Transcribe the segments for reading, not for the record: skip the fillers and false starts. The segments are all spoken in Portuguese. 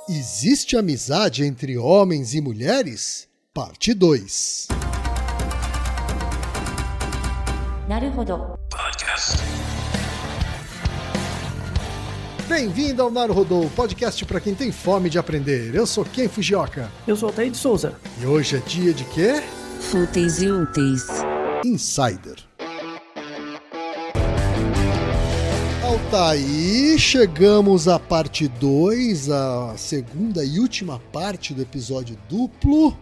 Existe amizade entre homens e mulheres? Parte 2. Naruhodo. Bem-vindo ao Naruhodo, podcast para quem tem fome de aprender. Eu sou Ken Fujioka. Eu sou Altair de Souza. E hoje é dia de quê? Fúteis e úteis. Insider. Altair, chegamos à parte 2, a segunda e última parte do episódio duplo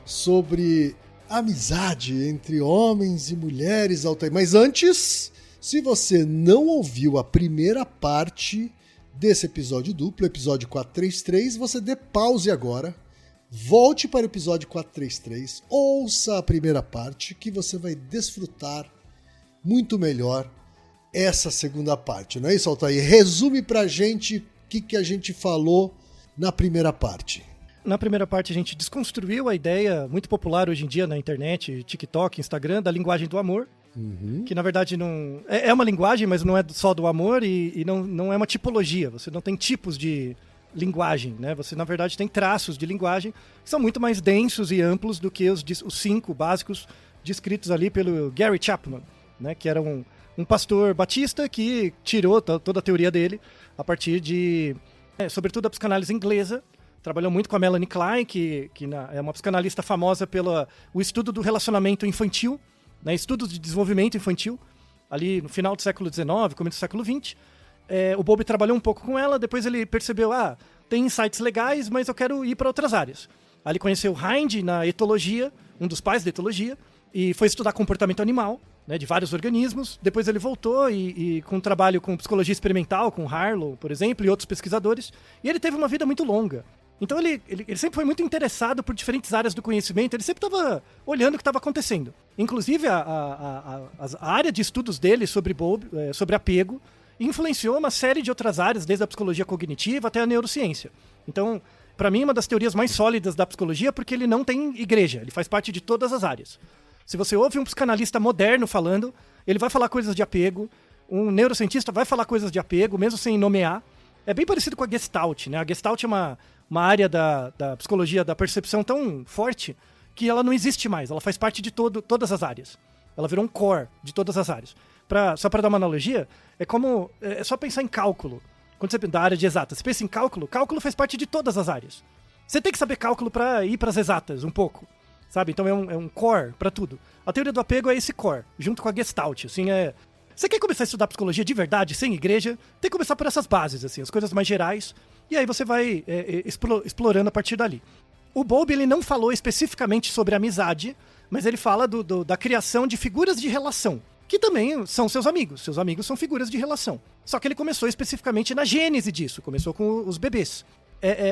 sobre amizade entre homens e mulheres, Altair. Mas antes, se você não ouviu a primeira parte desse episódio duplo, episódio 433, você dê pause agora, volte para o episódio 433, ouça a primeira parte que você vai desfrutar muito melhor essa segunda parte, não é isso, Altair? Resume pra gente o que a gente falou na primeira parte. Na primeira parte a gente desconstruiu a ideia muito popular hoje em dia na internet, TikTok, Instagram, da linguagem do amor, que na verdade não é uma linguagem, mas não é só do amor e não é uma tipologia, você não tem tipos de linguagem, né? Você na verdade tem traços de linguagem que são muito mais densos e amplos do que os 5 básicos descritos ali pelo Gary Chapman, né? Que era um pastor batista que tirou toda a teoria dele a partir de, sobretudo, a psicanálise inglesa. Trabalhou muito com a Melanie Klein, que é uma psicanalista famosa pelo estudo do relacionamento infantil, né, estudos de desenvolvimento infantil, ali no final do século XIX, começo do século XX. O Bowlby trabalhou um pouco com ela, depois ele percebeu, tem insights legais, mas eu quero ir para outras áreas. Aí ele conheceu Hind na etologia, um dos pais da etologia, e foi estudar comportamento animal, né, de vários organismos. Depois ele voltou e com um trabalho com psicologia experimental, com Harlow, por exemplo, e outros pesquisadores. E ele teve uma vida muito longa. Então ele sempre foi muito interessado por diferentes áreas do conhecimento, ele sempre estava olhando o que estava acontecendo. Inclusive a área de estudos dele sobre apego influenciou uma série de outras áreas, desde a psicologia cognitiva até a neurociência. Então, para mim, uma das teorias mais sólidas da psicologia é porque ele não tem igreja, ele faz parte de todas as áreas. Se você ouve um psicanalista moderno falando, ele vai falar coisas de apego, um neurocientista vai falar coisas de apego, mesmo sem nomear. É bem parecido com a Gestalt, né? A Gestalt é uma área da psicologia da percepção tão forte que ela não existe mais, ela faz parte de todas as áreas. Ela virou um core de todas as áreas. Só para dar uma analogia, é só pensar em cálculo. Quando você da área de exatas, você pensa em cálculo faz parte de todas as áreas. Você tem que saber cálculo para ir para as exatas um pouco. Sabe? Então é um core para tudo. A teoria do apego é esse core, junto com a Gestalt. Assim, Você quer começar a estudar psicologia de verdade, sem igreja, tem que começar por essas bases, assim, as coisas mais gerais, e aí você vai explorando a partir dali. O Bowlby, ele não falou especificamente sobre amizade, mas ele fala da criação de figuras de relação, que também são seus amigos. Seus amigos são figuras de relação. Só que ele começou especificamente na gênese disso, começou com os bebês.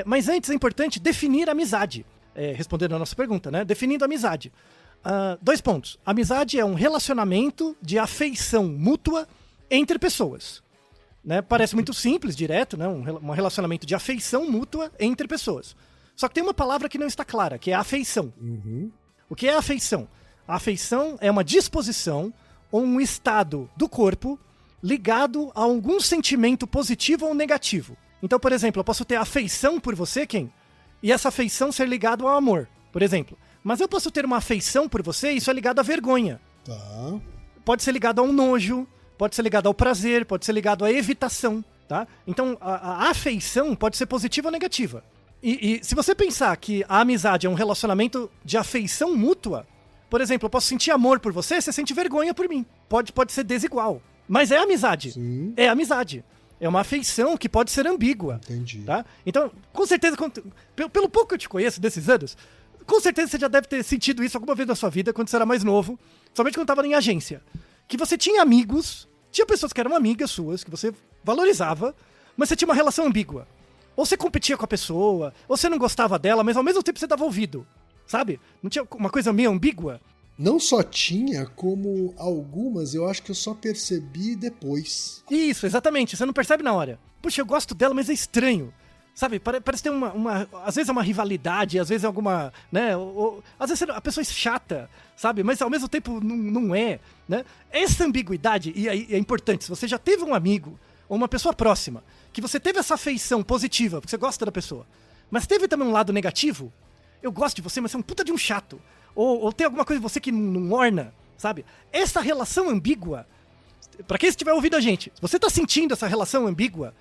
Mas antes é importante definir a amizade. Respondendo a nossa pergunta, né? Definindo a amizade. 2 pontos. Amizade é um relacionamento de afeição mútua entre pessoas. Né? Parece muito simples, direto, né? Um relacionamento de afeição mútua entre pessoas. Só que tem uma palavra que não está clara, que é afeição. O que é afeição? A afeição é uma disposição ou um estado do corpo ligado a algum sentimento positivo ou negativo. Então, por exemplo, eu posso ter afeição por você, Ken? E essa afeição ser ligado ao amor, por exemplo. Mas eu posso ter uma afeição por você e isso é ligado à vergonha. Tá. Pode ser ligado a um nojo, pode ser ligado ao prazer, pode ser ligado à evitação, tá? Então, a afeição pode ser positiva ou negativa. E se você pensar que a amizade é um relacionamento de afeição mútua, por exemplo, eu posso sentir amor por você, você sente vergonha por mim. Pode ser desigual. Mas é amizade. Sim. É amizade. É uma afeição que pode ser ambígua. Entendi. Tá? Então, com certeza, pelo pouco que eu te conheço desses anos, com certeza você já deve ter sentido isso alguma vez na sua vida, quando você era mais novo, somente quando estava em agência. Que você tinha amigos, tinha pessoas que eram amigas suas, que você valorizava, mas você tinha uma relação ambígua. Ou você competia com a pessoa, ou você não gostava dela, mas ao mesmo tempo você dava ouvido. Sabe? Não tinha uma coisa meio ambígua? Não só tinha, como algumas eu acho que eu só percebi depois. Isso, exatamente. Você não percebe na hora. Puxa, eu gosto dela, mas é estranho. Sabe, parece ter às vezes é uma rivalidade, às vezes é alguma, né, às vezes a pessoa é chata, sabe, mas ao mesmo tempo não é, né. Essa ambiguidade, e aí é importante, se você já teve um amigo ou uma pessoa próxima, que você teve essa afeição positiva, porque você gosta da pessoa, Mas teve também um lado negativo. Eu gosto de você, mas você é um puta de um chato. Ou tem alguma coisa em você que não orna, sabe? Essa relação ambígua, pra quem estiver ouvindo a gente, se você tá sentindo essa relação ambígua,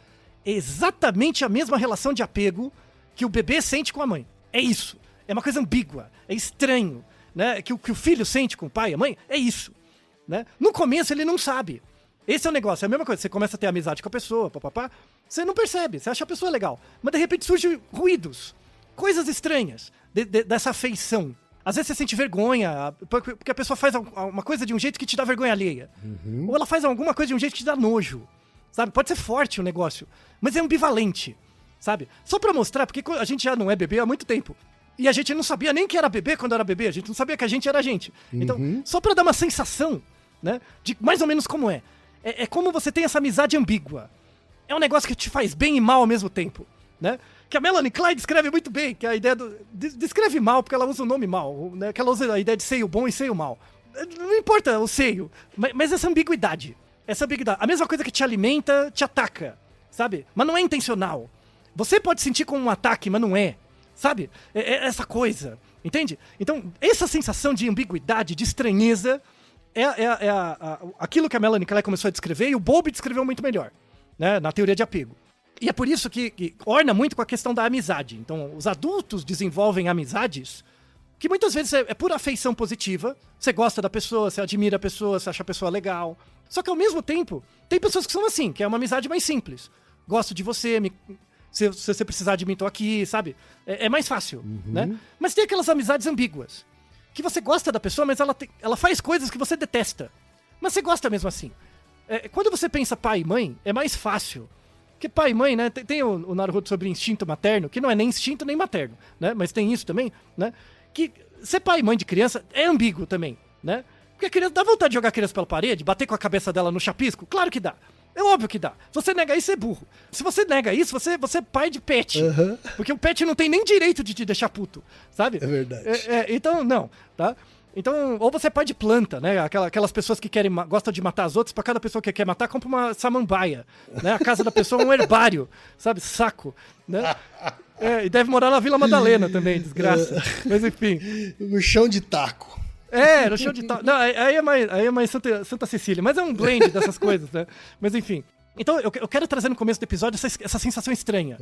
é exatamente a mesma relação de apego que o bebê sente com a mãe. É isso. É uma coisa ambígua. É estranho. Né? Que o filho sente com o pai e a mãe. É isso. Né? No começo ele não sabe. Esse é o negócio. É a mesma coisa. Você começa a ter amizade com a pessoa, papapá. Você não percebe. Você acha a pessoa legal. Mas de repente surgem ruídos. Coisas estranhas dessa afeição. Às vezes você sente vergonha, porque a pessoa faz uma coisa de um jeito que te dá vergonha alheia. Ou ela faz alguma coisa de um jeito que te dá nojo. Sabe? Pode ser forte o negócio, mas é ambivalente, sabe? Só pra mostrar, porque a gente já não é bebê há muito tempo. E a gente não sabia nem que era bebê quando era bebê, a gente não sabia que a gente era a gente. Então, só pra dar uma sensação, né, de mais ou menos como é. É como você tem essa amizade ambígua. É um negócio que te faz bem e mal ao mesmo tempo, né? Que a Melanie Klein descreve muito bem, que a ideia descreve mal, porque ela usa o nome mal, né? Que ela usa a ideia de seio bom e seio mal. Não importa o seio, mas essa ambiguidade. Essa ambiguidade. A mesma coisa que te alimenta, te ataca, sabe? Mas não é intencional. Você pode sentir como um ataque, mas não é, sabe? É essa coisa, entende? Então, essa sensação de ambiguidade, de estranheza, aquilo que a Melanie Klein começou a descrever, e o Bowlby descreveu muito melhor, né? Na teoria de apego. E é por isso que orna muito com a questão da amizade. Então, os adultos desenvolvem amizades que muitas vezes é pura afeição positiva. Você gosta da pessoa, você admira a pessoa, você acha a pessoa legal. Só que ao mesmo tempo, tem pessoas que são assim, que é uma amizade mais simples. Gosto de você, se você precisar de mim, tô aqui, sabe? É mais fácil, né? Mas tem aquelas amizades ambíguas. Que você gosta da pessoa, mas ela faz coisas que você detesta. Mas você gosta mesmo assim. Quando você pensa pai e mãe, é mais fácil. Porque pai e mãe, né? Tem o Naruhodo sobre instinto materno, que não é nem instinto nem materno, né? Mas tem isso também, né? Que ser pai e mãe de criança é ambíguo também, né? Porque a criança dá vontade de jogar a criança pela parede, bater com a cabeça dela no chapisco? Claro que dá. É óbvio que dá. Se você nega isso, é burro. Se você nega isso, você é pai de pet. Porque o pet não tem nem direito de te deixar puto, sabe? É verdade. Então, não, tá? Então, ou você é pai de planta, né? Aquelas pessoas que gostam de matar as outras, pra cada pessoa que quer matar, compra uma samambaia, né? A casa da pessoa é um herbário, sabe? Saco, né? E deve morar na Vila Madalena também, desgraça. Mas enfim. No chão de taco. No chão de taco. Não, aí é mais Santa Cecília, mas é um blend dessas coisas, né? Mas enfim. Então, eu quero trazer no começo do episódio essa sensação estranha,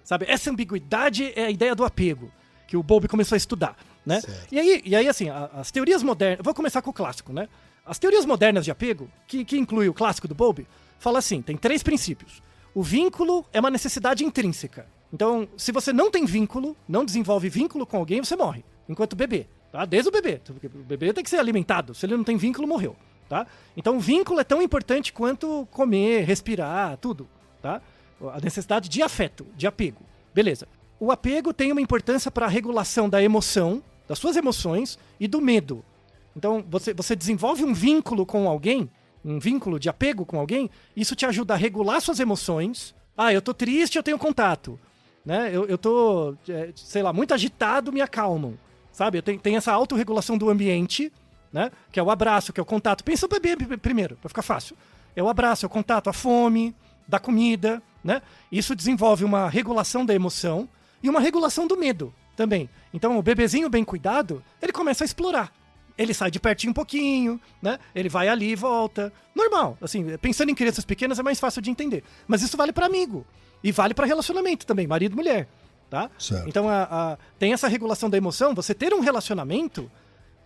sabe? Essa ambiguidade é a ideia do apego, que o Bowlby começou a estudar, né? E aí, assim, as teorias modernas... Vou começar com o clássico, né? As teorias modernas de apego, que inclui o clássico do Bowlby, fala assim, tem 3 princípios. O vínculo é uma necessidade intrínseca. Então, se você não tem vínculo, não desenvolve vínculo com alguém, você morre, enquanto bebê, tá? Desde o bebê. Porque o bebê tem que ser alimentado. Se ele não tem vínculo, morreu, tá? Então, o vínculo é tão importante quanto comer, respirar, tudo, tá? A necessidade de afeto, de apego. Beleza. O apego tem uma importância para a regulação da emoção, das suas emoções e do medo. Então, você desenvolve um vínculo com alguém, um vínculo de apego com alguém, isso te ajuda a regular suas emoções. Eu tô triste, eu tenho contato. Né? Eu tô, sei lá, muito agitado, me acalmam. Sabe? Tem essa autorregulação do ambiente, né? Que é o abraço, que é o contato. Pensa o bebê primeiro, para ficar fácil. É o abraço, é o contato, a fome, da comida, né? Isso desenvolve uma regulação da emoção e uma regulação do medo também. Então, o bebezinho bem cuidado, ele começa a explorar. Ele sai de pertinho um pouquinho, né? Ele vai ali e volta. Normal, assim, pensando em crianças pequenas é mais fácil de entender. Mas isso vale para amigo. E vale para relacionamento também, marido e mulher, tá? Certo. Então, tem essa regulação da emoção. Você ter um relacionamento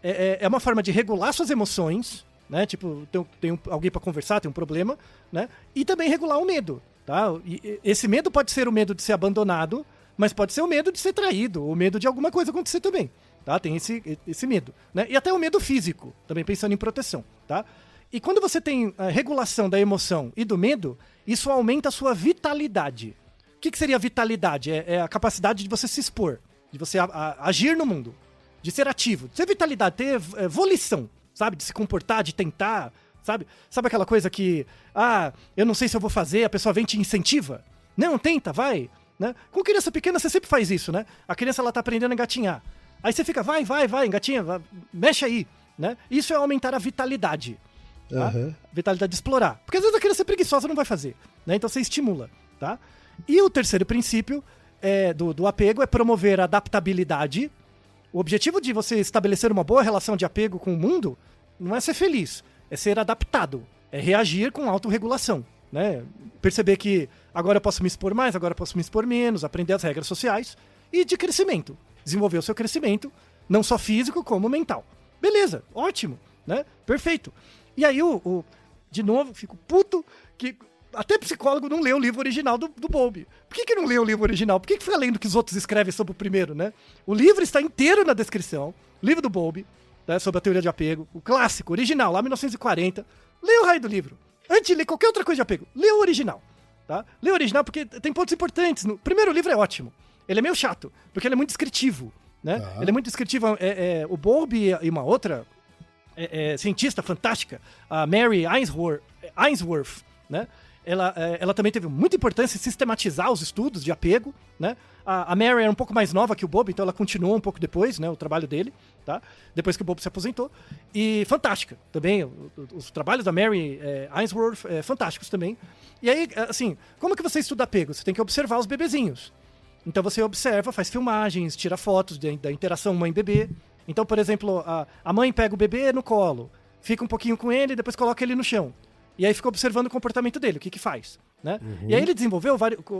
é uma forma de regular suas emoções, né? Tipo, tem alguém para conversar, tem um problema, né? E também regular o medo, tá? E esse medo pode ser o medo de ser abandonado, mas pode ser o medo de ser traído, o medo de alguma coisa acontecer também, tá? Tem esse medo, né? E até o medo físico, também pensando em proteção, tá? E quando você tem a regulação da emoção e do medo, isso aumenta a sua vitalidade. O que seria vitalidade? É a capacidade de você se expor, de você agir no mundo, de ser ativo, de ser vitalidade, ter volição, sabe? De se comportar, de tentar, sabe? Sabe aquela coisa que, eu não sei se eu vou fazer, a pessoa vem e te incentiva? Não, tenta, vai, né? Com criança pequena você sempre faz isso, né? A criança ela tá aprendendo a engatinhar. Aí você fica, vai, engatinha, mexe aí, né? Isso é aumentar a vitalidade. Tá? Vitalidade de explorar. Porque às vezes a criança é preguiçosa, não vai fazer, né? Então você estimula, tá? E o terceiro princípio do apego é promover a adaptabilidade. O objetivo de você estabelecer uma boa relação de apego com o mundo não é ser feliz, é ser adaptado, é reagir com autorregulação, né? Perceber que agora eu posso me expor mais, agora eu posso me expor menos, aprender as regras sociais e de crescimento, desenvolver o seu crescimento, não só físico como mental. Beleza, ótimo, né? Perfeito. E aí, de novo, fico puto que até psicólogo não lê o livro original do Bowlby. Por que não lê o livro original? Por que fica lendo o que os outros escrevem sobre o primeiro, né? O livro está inteiro na descrição, o livro do Bowlby, né, sobre a teoria de apego, o clássico, original, lá 1940. Lê o raio do livro. Antes de ler qualquer outra coisa de apego, lê o original, tá? Lê o original porque tem pontos importantes. O primeiro livro é ótimo. Ele é meio chato, porque ele é muito descritivo, né? Tá. Ele é muito descritivo. O Bowlby e uma outra cientista fantástica, a Mary Ainsworth, né? Ela também teve muita importância em sistematizar os estudos de apego, né? A Mary era um pouco mais nova que o Bowlby, então ela continuou um pouco depois, né, o trabalho dele, tá? Depois que o Bowlby se aposentou. E fantástica também, os trabalhos da Mary Ainsworth, fantásticos também. E aí, assim, como que você estuda apego? Você tem que observar os bebezinhos. Então você observa, faz filmagens, tira fotos da interação mãe-bebê. Então, por exemplo, a mãe pega o bebê no colo, fica um pouquinho com ele e depois coloca ele no chão. E aí fica observando o comportamento dele, o que faz, né? Uhum. E aí ele desenvolveu,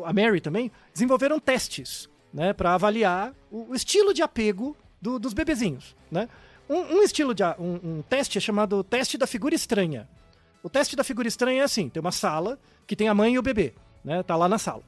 a Mary também, desenvolveram testes, né? Para avaliar o estilo de apego dos bebezinhos, né? Um teste é chamado teste da figura estranha. O teste da figura estranha é assim, tem uma sala que tem a mãe e o bebê, né? Tá lá na sala.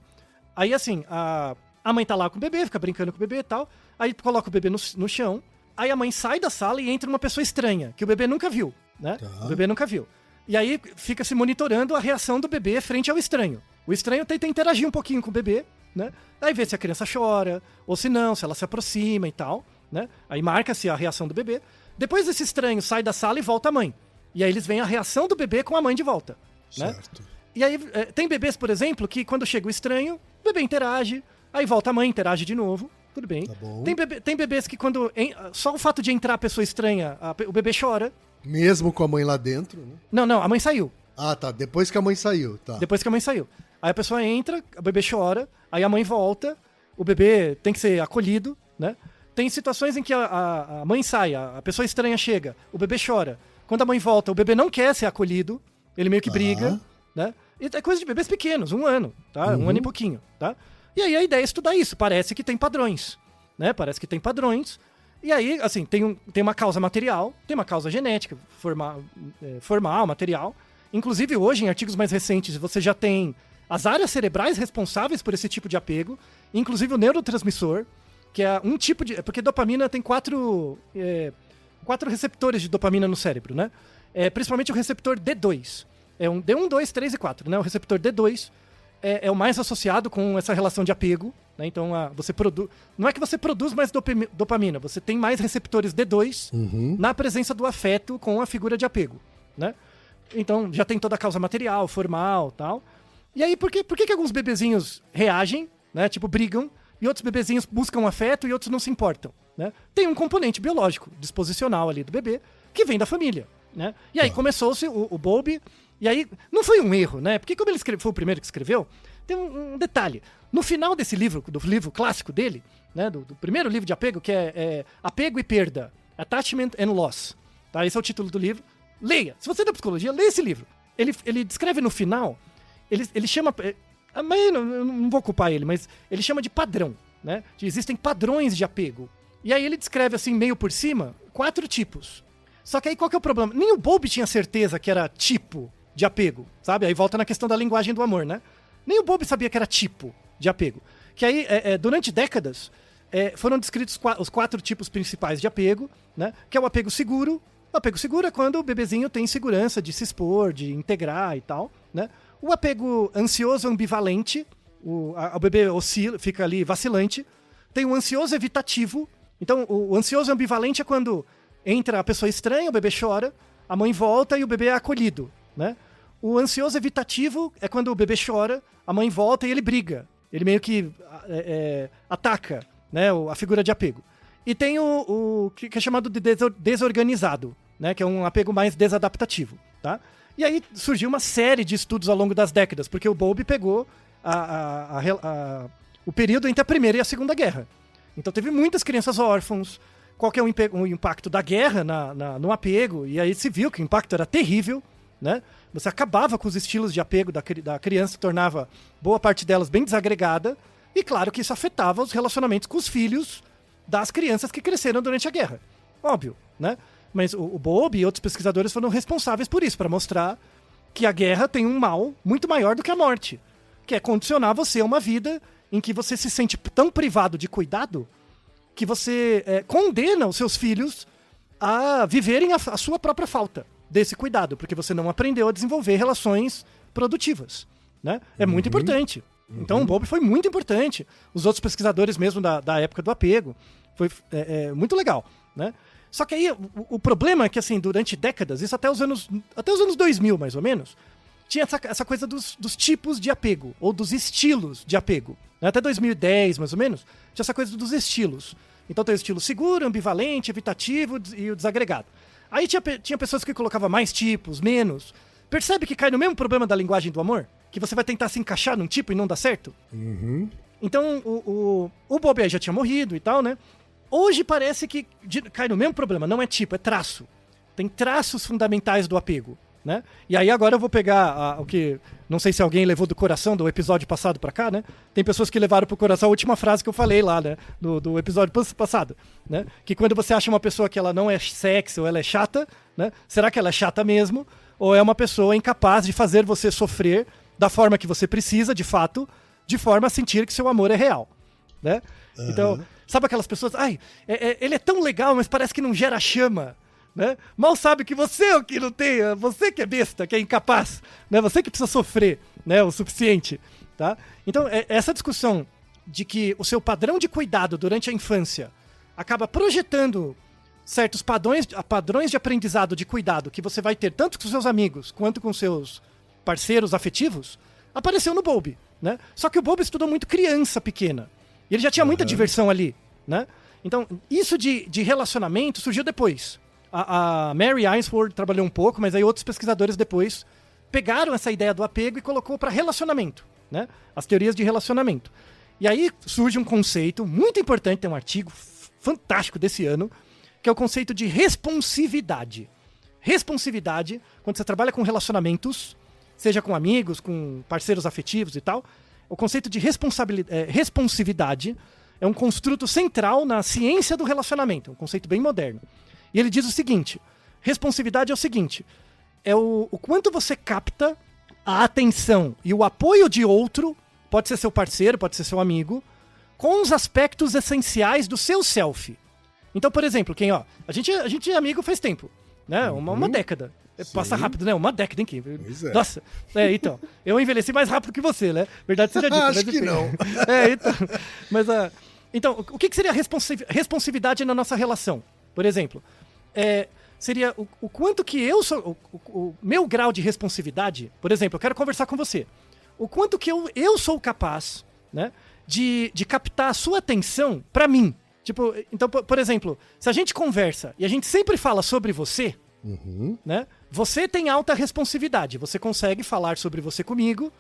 Aí assim, a mãe tá lá com o bebê, fica brincando com o bebê e tal, aí coloca o bebê no chão, aí a mãe sai da sala e entra uma pessoa estranha, que o bebê nunca viu, né? Tá. O bebê nunca viu. E aí fica se monitorando a reação do bebê frente ao estranho. O estranho tenta interagir um pouquinho com o bebê, né? Aí vê se a criança chora, ou se não, se ela se aproxima e tal, né? Aí marca-se a reação do bebê. Depois esse estranho sai da sala e volta a mãe. E aí eles veem a reação do bebê com a mãe de volta, certo, né? E aí tem bebês, por exemplo, que quando chega o estranho, o bebê interage, aí volta a mãe, interage de novo, tudo bem. Tá bom. Tem bebês que quando só o fato de entrar a pessoa estranha, o bebê chora. Mesmo com a mãe lá dentro, né? Não, a mãe saiu. Ah, tá. Depois que a mãe saiu, tá. Depois que a mãe saiu. Aí a pessoa entra, o bebê chora, aí a mãe volta, o bebê tem que ser acolhido, né? Tem situações em que a mãe sai, a pessoa estranha chega, o bebê chora. Quando a mãe volta, o bebê não quer ser acolhido, ele meio que briga, né? E é coisa de bebês pequenos, 1 ano, tá? 1 ano e pouquinho, tá? E aí a ideia é estudar isso, parece que tem padrões, né? Parece que tem padrões. E aí, assim, tem uma causa material, tem uma causa genética, formal, material. Inclusive, hoje, em artigos mais recentes, você já tem as áreas cerebrais responsáveis por esse tipo de apego, inclusive o neurotransmissor, que é um tipo de... Porque dopamina tem 4 receptores de dopamina no cérebro, né? Principalmente o receptor D2. É um D1, 2, 3 e 4, né? O receptor D2 é o mais associado com essa relação de apego, né? Então, você produz... Não é que você produz mais dopamina, você tem mais receptores D2 na presença do afeto com a figura de apego, né? Então, já tem toda a causa material, formal, tal. E aí, por que alguns bebezinhos reagem, né? Tipo, brigam, e outros bebezinhos buscam afeto e outros não se importam, né? Tem um componente biológico, disposicional ali do bebê, que vem da família, né? E aí começou-se o Bowlby. E aí, não foi um erro, né? Porque como ele foi o primeiro que escreveu, tem um detalhe. No final desse livro, do livro clássico dele, né? Do primeiro livro de apego, que é Apego e Perda, Attachment and Loss. Tá? Esse é o título do livro. Leia. Se você é da psicologia, leia esse livro. Ele descreve no final, ele chama... Mas eu não vou culpar ele, mas ele chama de padrão, né? Existem padrões de apego. E aí ele descreve, assim, meio por cima, 4 tipos. Só que aí qual que é o problema? Nem o Bowlby tinha certeza que era tipo de apego, sabe? Aí volta na questão da linguagem do amor, né? Nem o Bowlby sabia que era tipo de apego. Que aí, durante décadas, foram descritos os 4 tipos principais de apego, né? Que é o apego seguro. O apego seguro é quando o bebezinho tem segurança de se expor, de integrar e tal, né? O apego ansioso ambivalente, o bebê oscila, fica ali vacilante. Tem o ansioso evitativo. Então, o ansioso ambivalente é quando entra a pessoa estranha, o bebê chora, a mãe volta e o bebê é acolhido, né? O ansioso evitativo é quando o bebê chora, a mãe volta e ele briga. Ele meio que ataca, né, a figura de apego. E tem o que é chamado de desorganizado, né, que é um apego mais desadaptativo, tá? E aí surgiu uma série de estudos ao longo das décadas, porque o Bowlby pegou o período entre a Primeira e a Segunda Guerra. Então teve muitas crianças órfãos. Qual que é o impacto da guerra no apego? E aí se viu que o impacto era terrível, né? Você acabava com os estilos de apego da criança, tornava boa parte delas bem desagregada. E claro que isso afetava os relacionamentos com os filhos das crianças que cresceram durante a guerra. Óbvio, né? Mas o Bowlby e outros pesquisadores foram responsáveis por isso, para mostrar que a guerra tem um mal muito maior do que a morte, que é condicionar você a uma vida em que você se sente tão privado de cuidado que você condena os seus filhos a viverem a sua própria falta desse cuidado, porque você não aprendeu a desenvolver relações produtivas, né? É muito importante. Então o Bowlby foi muito importante. Os outros pesquisadores mesmo da época do apego. Foi muito legal, né? Só que aí o problema é que, assim, durante décadas, isso até os anos 2000, mais ou menos, tinha essa coisa dos tipos de apego, ou dos estilos de apego. Até 2010, mais ou menos, tinha essa coisa dos estilos. Então tem o estilo seguro, ambivalente, evitativo e o desagregado. Aí tinha pessoas que colocavam mais tipos, menos. Percebe que cai no mesmo problema da linguagem do amor? Que você vai tentar se encaixar num tipo e não dá certo? Então o Bowlby já tinha morrido e tal, né? Hoje parece que cai no mesmo problema, não é tipo, é traço. Tem traços fundamentais do apego, né? E aí agora eu vou pegar o que... Não sei se alguém levou do coração do episódio passado pra cá, né? Tem pessoas que levaram pro coração a última frase que eu falei lá, né? Do episódio passado, né? Que quando você acha uma pessoa que ela não é sexy ou ela é chata, né? Será que ela é chata mesmo? Ou é uma pessoa incapaz de fazer você sofrer da forma que você precisa, de fato, de forma a sentir que seu amor é real, né? Então... Sabe aquelas pessoas, ele é tão legal, mas parece que não gera chama, né? Mal sabe que você é o que não tem, você que é besta, que é incapaz, né? Você que precisa sofrer, né? O suficiente, tá? Então, essa discussão de que o seu padrão de cuidado durante a infância acaba projetando certos padrões de aprendizado de cuidado que você vai ter tanto com seus amigos quanto com seus parceiros afetivos, apareceu no Bowlby, né? Só que o Bowlby estudou muito criança pequena. E ele já tinha muita diversão ali, né? Então, isso de relacionamento surgiu depois. A Mary Ainsworth trabalhou um pouco, mas aí outros pesquisadores depois pegaram essa ideia do apego e colocou para relacionamento, né? As teorias de relacionamento. E aí surge um conceito muito importante, tem um artigo fantástico desse ano, que é o conceito de responsividade. Responsividade, quando você trabalha com relacionamentos, seja com amigos, com parceiros afetivos e tal, o conceito de responsividade é um construto central na ciência do relacionamento, um conceito bem moderno. E ele diz o seguinte, responsividade é o seguinte, é o quanto você capta a atenção e o apoio de outro, pode ser seu parceiro, pode ser seu amigo, com os aspectos essenciais do seu self. Então, por exemplo, a gente é amigo faz tempo, né? Uma década. Sim. Passa rápido, né? Uma década, hein, Kim? Nossa, então. Eu envelheci mais rápido que você, né? Verdade seja dita. Acho que não. Então. Mas, então, o que seria responsividade na nossa relação? Por exemplo, seria o quanto que eu sou... O meu grau de responsividade... Por exemplo, eu quero conversar com você. O quanto que eu sou capaz, né? De captar a sua atenção pra mim. Tipo, então, por exemplo, se a gente conversa e a gente sempre fala sobre você... né? Você tem alta responsividade. Você consegue falar sobre você comigo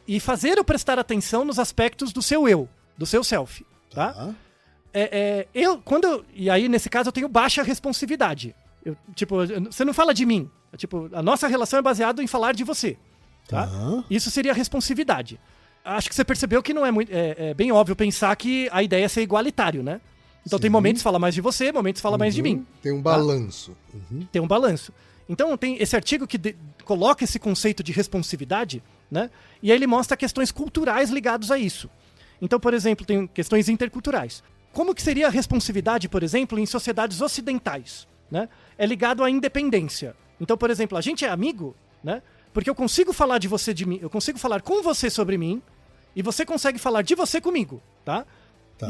e fazer eu prestar atenção nos aspectos do seu eu, do seu self, tá? E aí, nesse caso, eu tenho baixa responsividade. Você não fala de mim. A nossa relação é baseada em falar de você, tá? Isso seria responsividade. Acho que você percebeu que não é bem óbvio pensar que a ideia é ser igualitário, né? Então tem momentos que fala mais de você, momentos que fala mais de mim. Tem um balanço. Tem um balanço. Então tem esse artigo que coloca esse conceito de responsividade, né? E aí ele mostra questões culturais ligadas a isso. Então, por exemplo, tem questões interculturais. Como que seria a responsividade, por exemplo, em sociedades ocidentais, né? É ligado à independência. Então, por exemplo, a gente é amigo, né? Porque eu consigo falar de você, de mim, eu consigo falar com você sobre mim, e você consegue falar de você comigo, tá?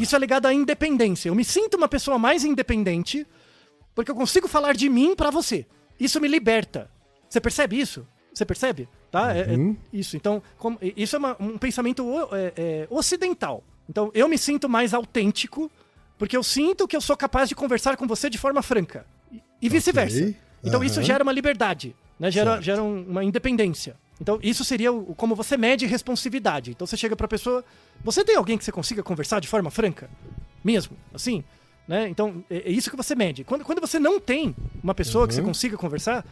Isso é ligado à independência. Eu me sinto uma pessoa mais independente porque eu consigo falar de mim pra você. Isso me liberta. Você percebe isso? Você percebe? Tá? Isso. Então, isso é um pensamento ocidental. Então, eu me sinto mais autêntico porque eu sinto que eu sou capaz de conversar com você de forma franca. E vice-versa. Então, isso gera uma liberdade, né? Gera uma independência. Então, isso seria como você mede responsividade. Então, você chega pra pessoa... Você tem alguém que você consiga conversar de forma franca? Mesmo? Assim? Né? Então, é isso que você mede. Quando você não tem uma pessoa que você consiga conversar,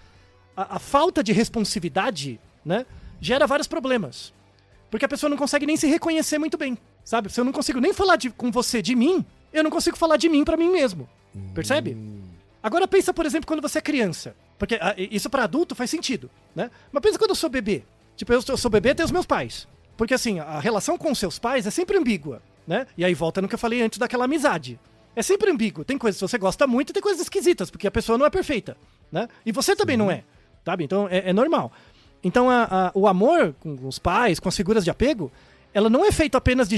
a falta de responsividade, né, gera vários problemas. Porque a pessoa não consegue nem se reconhecer muito bem, sabe? Se eu não consigo nem falar com você de mim, eu não consigo falar de mim pra mim mesmo. Percebe? Agora pensa, por exemplo, quando você é criança. Porque isso pra adulto faz sentido, né? Mas pensa quando eu sou bebê. Tipo, eu sou bebê até os meus pais. Porque assim, a relação com os seus pais é sempre ambígua, né? E aí volta no que eu falei antes daquela amizade. É sempre ambíguo. Tem coisas que você gosta muito e tem coisas esquisitas, porque a pessoa não é perfeita, né? E você também não é, sabe? Então é normal. Então o amor com os pais, com as figuras de apego, ela não é feita apenas de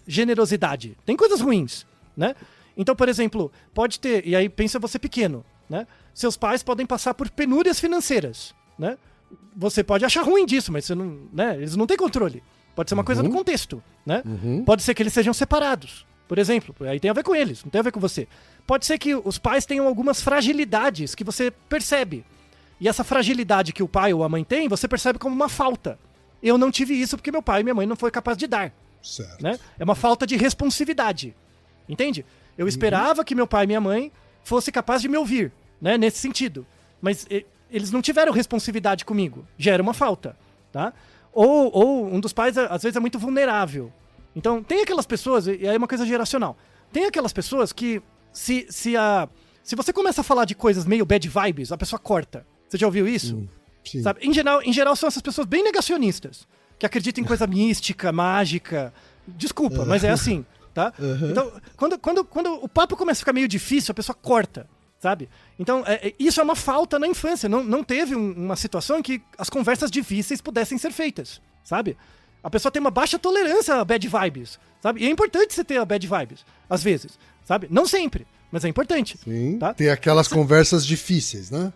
generosidade. Tem coisas ruins, né? Então, por exemplo, pode ter... E aí pensa você pequeno, né? Seus pais podem passar por penúrias financeiras, né? Você pode achar ruim disso, mas você não, né? Eles não têm controle. Pode ser uma coisa do contexto, né? Pode ser que eles sejam separados, por exemplo. Aí tem a ver com eles, não tem a ver com você. Pode ser que os pais tenham algumas fragilidades que você percebe. E essa fragilidade que o pai ou a mãe tem, você percebe como uma falta. Eu não tive isso porque meu pai e minha mãe não foi capaz de dar. Certo. Né? É uma falta de responsividade. Entende? Eu esperava que meu pai e minha mãe fossem capazes de me ouvir, né? Nesse sentido. Mas eles não tiveram responsividade comigo. Já era uma falta, tá? Ou um dos pais, às vezes, é muito vulnerável. Então, tem aquelas pessoas, e aí é uma coisa geracional, tem aquelas pessoas que, se você começa a falar de coisas meio bad vibes, a pessoa corta. Você já ouviu isso? Sim. Sabe? Em geral, são essas pessoas bem negacionistas, que acreditam em coisa mística, mágica. Desculpa, mas é assim, tá? Então, quando o papo começa a ficar meio difícil, a pessoa corta, sabe? Então, isso é uma falta na infância. Não teve uma situação em que as conversas difíceis pudessem ser feitas, sabe? A pessoa tem uma baixa tolerância a bad vibes, sabe? E é importante você ter a bad vibes, às vezes, sabe? Não sempre, mas é importante. Sim, tá? ter aquelas conversas difíceis, né?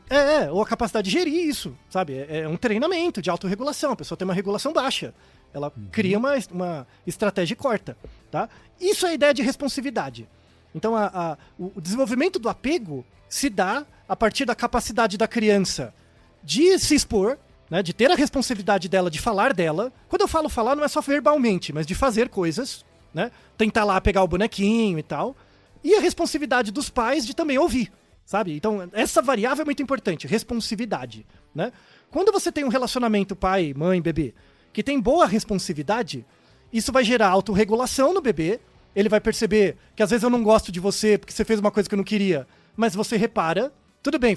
Ou a capacidade de gerir isso, sabe? É um treinamento de autorregulação. A pessoa tem uma regulação baixa. Ela cria uma estratégia e corta, tá? Isso é a ideia de responsividade. Então, o desenvolvimento do apego se dá a partir da capacidade da criança de se expor, né, de ter a responsabilidade dela, de falar dela. Quando eu falo falar, não é só verbalmente, mas de fazer coisas, né? Tentar lá pegar o bonequinho e tal. E a responsividade dos pais de também ouvir, sabe? Então, essa variável é muito importante, responsividade, né? Quando você tem um relacionamento pai, mãe, bebê, que tem boa responsividade, isso vai gerar autorregulação no bebê. Ele vai perceber que às vezes eu não gosto de você porque você fez uma coisa que eu não queria, mas você repara. Tudo bem,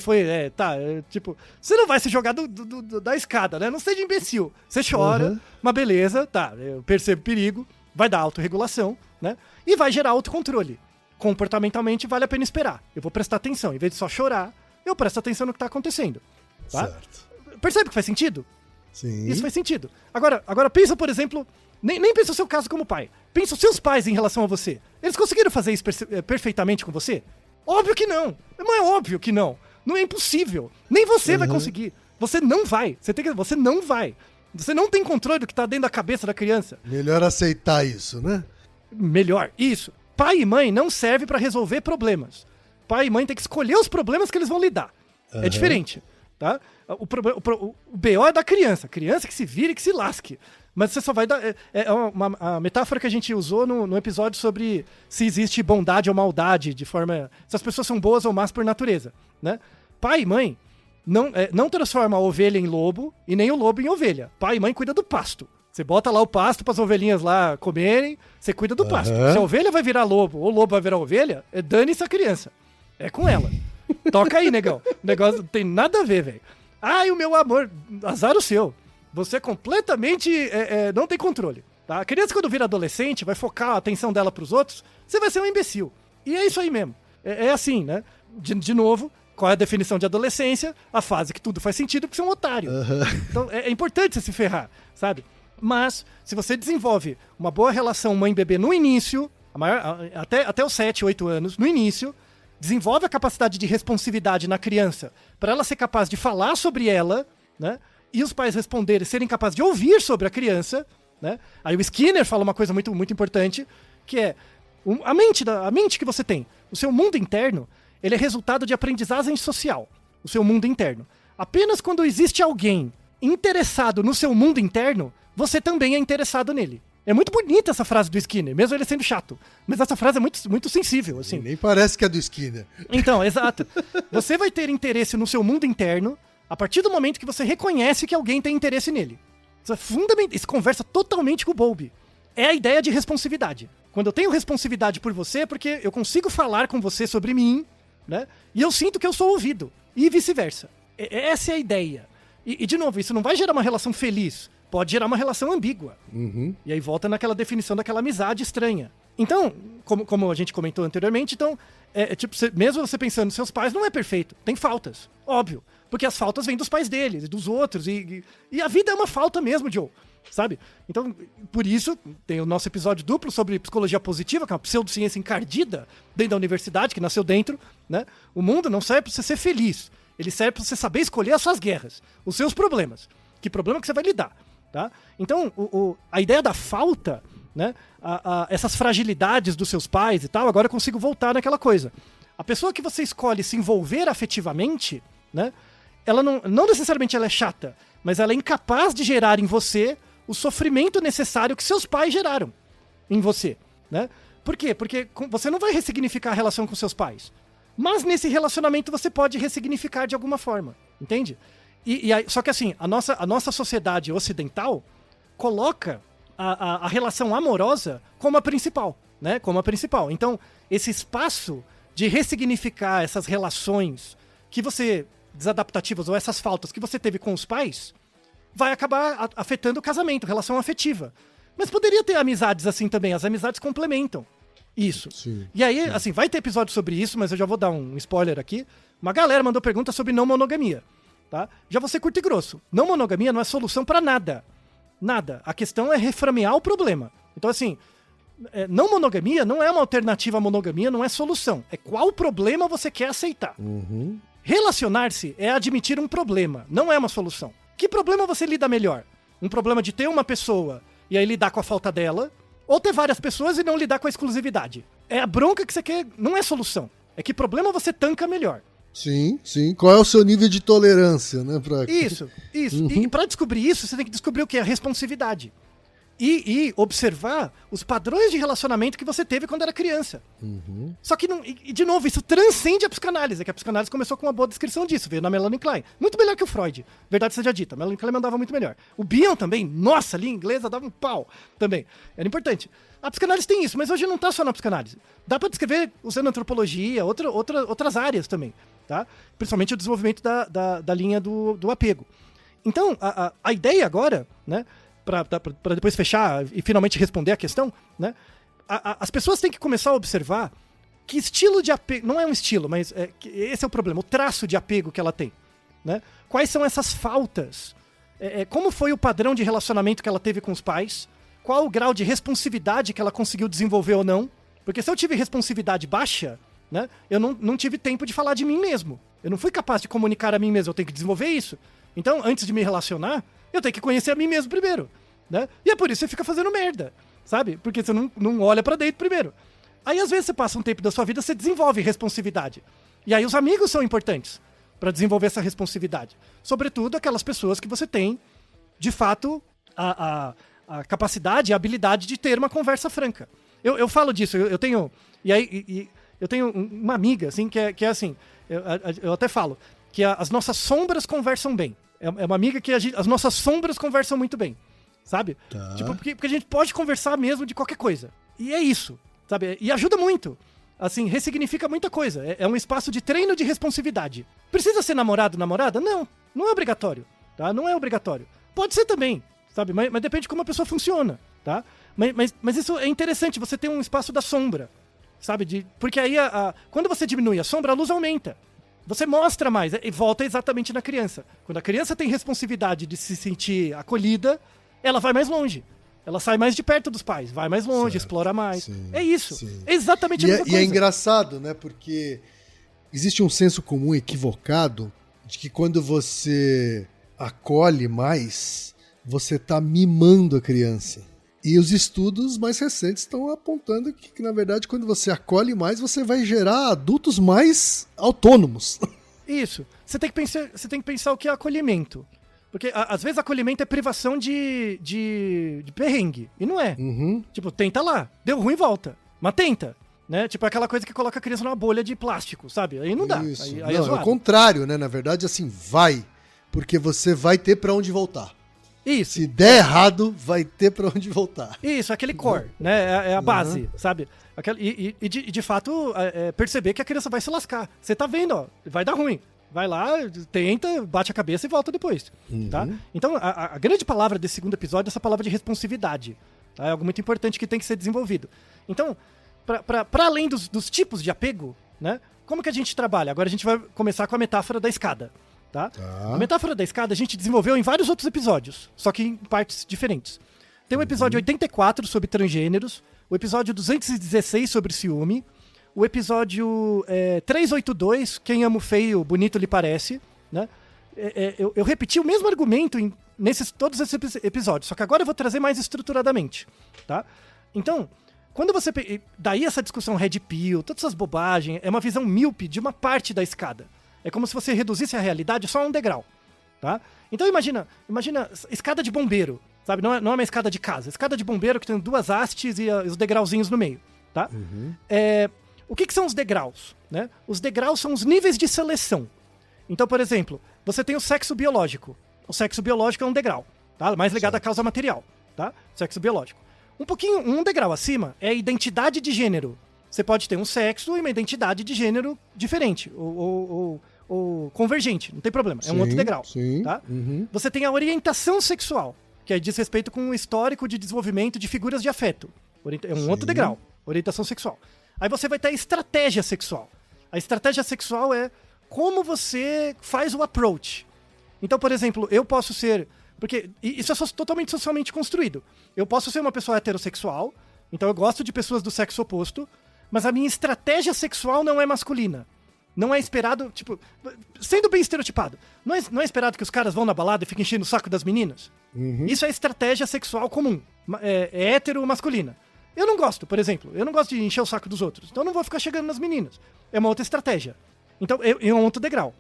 tipo, você não vai se jogar da escada, né? Não seja imbecil. Você chora, mas beleza, tá, eu percebo perigo, vai dar autorregulação, né? E vai gerar autocontrole. Comportamentalmente vale a pena esperar. Eu vou prestar atenção. Em vez de só chorar, eu presto atenção no que tá acontecendo. Tá? Certo. Percebe que faz sentido? Sim. Isso faz sentido. Agora pensa, por exemplo, nem pensa o seu caso como pai. Pensa os seus pais em relação a você. Eles conseguiram fazer isso perfeitamente com você? Óbvio que não. Não é óbvio que não. Não é impossível. Nem você vai conseguir. Você não vai. Você não vai. Você não tem controle do que tá dentro da cabeça da criança. Melhor aceitar isso, né? Melhor. Isso. Pai e mãe não servem pra resolver problemas. Pai e mãe tem que escolher os problemas que eles vão lidar. É diferente, tá? O BO é da criança. Criança que se vire e que se lasque. Mas você só vai dar... a metáfora que a gente usou no episódio sobre se existe bondade ou maldade, de forma... Se as pessoas são boas ou más por natureza, né? Pai e mãe não transforma a ovelha em lobo e nem o lobo em ovelha. Pai e mãe cuida do pasto. Você bota lá o pasto para as ovelhinhas lá comerem, você cuida do pasto. Se a ovelha vai virar lobo ou o lobo vai virar ovelha, dane-se a criança. É com ela. Toca aí, negão. O negócio não tem nada a ver, velho. Ai, o meu amor, azar o seu. Você completamente não tem controle. Tá? A criança, quando vira adolescente, vai focar a atenção dela pros outros, você vai ser um imbecil. E é isso aí mesmo. É assim, né? De novo, qual é a definição de adolescência? A fase que tudo faz sentido porque você é um otário. Então, é importante você se ferrar, sabe? Mas, se você desenvolve uma boa relação mãe-bebê no início, até os 7, 8 anos, no início, desenvolve a capacidade de responsividade na criança para ela ser capaz de falar sobre ela, né? E os pais responderem, serem capazes de ouvir sobre a criança, né? Aí o Skinner fala uma coisa muito, muito importante, que é a mente que você tem, o seu mundo interno, ele é resultado de aprendizagem social, o seu mundo interno. Apenas quando existe alguém interessado no seu mundo interno, você também é interessado nele. É muito bonita essa frase do Skinner, mesmo ele sendo chato. Mas essa frase é muito, muito sensível, assim. Nem parece que é do Skinner. Então, exato. Você vai ter interesse no seu mundo interno a partir do momento que você reconhece que alguém tem interesse nele. Isso é fundamental. Isso conversa totalmente com o Bowlby. É a ideia de responsividade. Quando eu tenho responsividade por você, é porque eu consigo falar com você sobre mim, né? E eu sinto que eu sou ouvido. E vice-versa. Essa é a ideia. E, de novo, isso não vai gerar uma relação feliz. Pode gerar uma relação ambígua. E aí volta naquela definição daquela amizade estranha. Então, como a gente comentou anteriormente, então, tipo, mesmo você pensando, seus pais não é perfeito. Tem faltas, óbvio. Porque as faltas vêm dos pais deles e dos outros. E a vida é uma falta mesmo, Joe. Sabe? Então, por isso, tem o nosso episódio duplo sobre psicologia positiva, que é uma pseudociência encardida dentro da universidade, que nasceu dentro, né? O mundo não serve pra você ser feliz. Ele serve pra você saber escolher as suas guerras, os seus problemas. Que problema que você vai lidar, tá? Então, a ideia da falta, né? Essas fragilidades dos seus pais e tal, agora eu consigo voltar naquela coisa. A pessoa que você escolhe se envolver afetivamente, né? Ela não necessariamente ela é chata, mas ela é incapaz de gerar em você o sofrimento necessário que seus pais geraram em você, né? Por quê? Porque você não vai ressignificar a relação com seus pais. Mas nesse relacionamento você pode ressignificar de alguma forma, entende? Só que assim, a nossa sociedade ocidental coloca a relação amorosa como a principal, né? Como a principal. Então, esse espaço de ressignificar essas relações que você, desadaptativas ou essas faltas que você teve com os pais, vai acabar afetando o casamento, relação afetiva. Mas poderia ter amizades assim também, as amizades complementam isso. Sim, e aí, assim, vai ter episódio sobre isso, mas eu já vou dar um spoiler aqui. Uma galera mandou pergunta sobre não monogamia, tá? Já vou ser curto e grosso. Não monogamia não é solução pra nada. Nada. A questão é reframear o problema. Então, assim, não monogamia não é uma alternativa à monogamia, não é solução. É qual problema você quer aceitar. Relacionar-se é admitir um problema, não é uma solução. Que problema você lida melhor? Um problema de ter uma pessoa e aí lidar com a falta dela, ou ter várias pessoas e não lidar com a exclusividade? É a bronca que você quer, não é solução. É que problema você tanca melhor. Sim. Qual é o seu nível de tolerância, né? Isso. E pra descobrir isso, você tem que descobrir o que é responsividade. E observar os padrões de relacionamento que você teve quando era criança. Só que, de novo, isso transcende a psicanálise, que a psicanálise começou com uma boa descrição disso, veio na Melanie Klein. Muito melhor que o Freud, verdade seja dita. A Melanie Klein mandava muito melhor. O Bion também, nossa, ali em inglesa dava um pau também. Era importante. A psicanálise tem isso, mas hoje não tá só na psicanálise. Dá pra descrever usando antropologia, outras áreas também, tá? Principalmente o desenvolvimento da linha do apego. Então, a ideia agora, né? Para depois fechar e finalmente responder a questão, né? As pessoas têm que começar a observar que estilo de apego... Não é um estilo, mas esse é o problema. O traço de apego que ela tem, né? Quais são essas faltas? Como foi o padrão de relacionamento que ela teve com os pais? Qual o grau de responsividade que ela conseguiu desenvolver ou não? Porque se eu tive responsividade baixa, né? Eu não tive tempo de falar de mim mesmo. Eu não fui capaz de comunicar a mim mesmo. Eu tenho que desenvolver isso. Então, antes de me relacionar, eu tenho que conhecer a mim mesmo primeiro, né? E é por isso que você fica fazendo merda, sabe? Porque você não olha pra dentro primeiro. Aí, às vezes, você passa um tempo da sua vida, você desenvolve responsividade. E aí, os amigos são importantes pra desenvolver essa responsividade. Sobretudo, aquelas pessoas que você tem, de fato, a capacidade e a habilidade de ter uma conversa franca. Eu falo disso, eu tenho... eu tenho uma amiga, assim, que é assim... Eu até falo que as nossas sombras conversam bem. É uma amiga que as nossas sombras conversam muito bem, sabe? Tá. Tipo, porque a gente pode conversar mesmo de qualquer coisa. E é isso, sabe? E ajuda muito. Assim, ressignifica muita coisa. É um espaço de treino de responsividade. Precisa ser namorado, namorada? Não é obrigatório, tá? Não é obrigatório. Pode ser também, sabe? Mas depende de como a pessoa funciona, tá? Mas isso é interessante, você tem um espaço da sombra, sabe? Porque aí, quando você diminui a sombra, a luz aumenta. Você mostra mais, e volta exatamente na criança. Quando a criança tem responsividade de se sentir acolhida, ela vai mais longe. Ela sai mais de perto dos pais, vai mais longe, certo, explora mais. Sim, é isso. Sim. É exatamente a mesma coisa. E é engraçado, né? Porque existe um senso comum equivocado de que quando você acolhe mais, você está mimando a criança. E os estudos mais recentes estão apontando que, na verdade, quando você acolhe mais, você vai gerar adultos mais autônomos. Isso. Você tem que pensar o que é acolhimento. Porque às vezes acolhimento é privação de perrengue. E não é. Tipo, tenta lá. Deu ruim, volta. Mas tenta. Né? Tipo aquela coisa que coloca a criança numa bolha de plástico, sabe? Aí não dá. Aí não, é o contrário, né? Na verdade, assim, vai. Porque você vai ter pra onde voltar. Isso. Se der errado, vai ter pra onde voltar. Isso, aquele core, né? É a base, sabe? E de fato, perceber que a criança vai se lascar. Você tá vendo, ó, vai dar ruim. Vai lá, tenta, bate a cabeça e volta depois, tá? Então, a grande palavra desse segundo episódio é essa palavra de responsividade. Tá? É algo muito importante que tem que ser desenvolvido. Então, para além dos tipos de apego, né? Como que a gente trabalha? Agora a gente vai começar com a metáfora da escada, tá? A metáfora da escada a gente desenvolveu em vários outros episódios, só que em partes diferentes. Tem o episódio 84 sobre transgêneros, o episódio 216 sobre ciúme, o episódio 382, quem ama o feio, bonito lhe parece, né? Eu repeti o mesmo argumento todos esses episódios, só que agora eu vou trazer mais estruturadamente, tá? Então, quando você... Daí essa discussão red pill, todas essas bobagens, é uma visão míope de uma parte da escada. É como se você reduzisse a realidade só a um degrau, tá? Então imagina escada de bombeiro, sabe? Não é uma escada de casa. Escada de bombeiro que tem duas hastes e os degrauzinhos no meio, tá? O que são os degraus, né? Os degraus são os níveis de seleção. Então, por exemplo, você tem o sexo biológico. O sexo biológico é um degrau, tá? Mais ligado à causa material, tá? Sexo biológico. Um degrau acima é a identidade de gênero. Você pode ter um sexo e uma identidade de gênero diferente, ou convergente, não tem problema, é um outro degrau. Tá? Você tem a orientação sexual, que diz respeito com o histórico de desenvolvimento de figuras de afeto. É um outro degrau, orientação sexual. Aí você vai ter a estratégia sexual. A estratégia sexual é como você faz o approach. Então, por exemplo, eu posso ser... Porque isso é totalmente socialmente construído. Eu posso ser uma pessoa heterossexual, então eu gosto de pessoas do sexo oposto, mas a minha estratégia sexual não é masculina. Não é esperado, tipo... Sendo bem estereotipado, não é esperado que os caras vão na balada e fiquem enchendo o saco das meninas? Isso é estratégia sexual comum. É hétero-masculina. Eu não gosto, por exemplo. Eu não gosto de encher o saco dos outros. Então eu não vou ficar chegando nas meninas. É uma outra estratégia. Então é um outro degrau.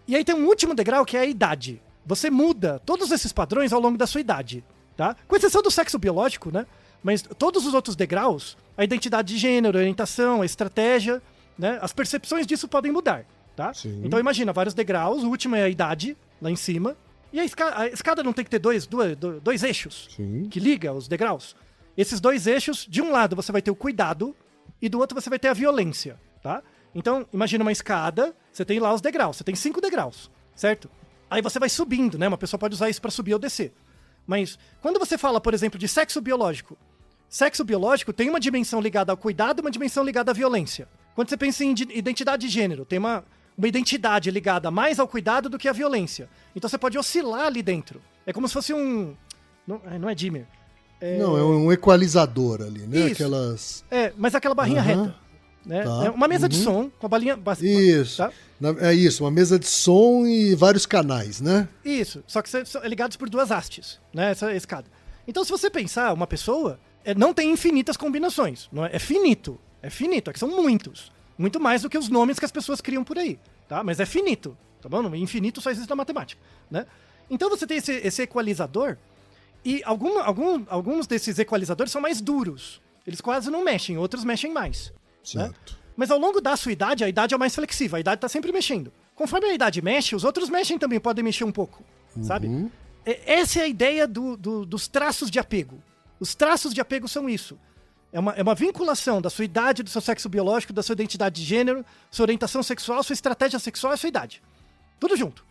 E aí tem um último degrau que é a idade. Você muda todos esses padrões ao longo da sua idade, tá? Com exceção do sexo biológico, né? Mas todos os outros degraus, a identidade de gênero, a orientação, a estratégia, né? As percepções disso podem mudar, tá? Então imagina, vários degraus, o último é a idade, lá em cima. E a escada não tem que ter dois eixos que liga os degraus. Esses dois eixos, de um lado você vai ter o cuidado e do outro você vai ter a violência, tá? Então, imagina uma escada, você tem lá os degraus, você tem 5 degraus, certo? Aí você vai subindo, né? Uma pessoa pode usar isso pra subir ou descer. Mas quando você fala, por exemplo, de sexo biológico tem uma dimensão ligada ao cuidado e uma dimensão ligada à violência. Quando você pensa em identidade de gênero, tem uma identidade ligada mais ao cuidado do que à violência. Então você pode oscilar ali dentro. É como se fosse um... Não é dimmer. Não, é um equalizador ali, né? Isso. Mas aquela barrinha reta. Né? Tá. É uma mesa de som com a balinha... Isso. Tá? É isso, uma mesa de som e vários canais, né? Isso, só que são ligados por duas hastes, né? Essa escada. Então, se você pensar, uma pessoa não tem infinitas combinações. Não é finito. É finito, é que são muitos. Muito mais do que os nomes que as pessoas criam por aí, tá? Mas é finito, tá bom? Infinito só existe na matemática, né? Então você tem esse equalizador e alguns desses equalizadores são mais duros. Eles quase não mexem, outros mexem mais. Certo. Né? Mas ao longo da sua idade, a idade é mais flexível, a idade tá sempre mexendo. Conforme a idade mexe, os outros mexem também, podem mexer um pouco, sabe? Essa é a ideia dos traços de apego. Os traços de apego são isso. É uma vinculação da sua idade, do seu sexo biológico, da sua identidade de gênero, sua orientação sexual, sua estratégia sexual e sua idade. Tudo junto,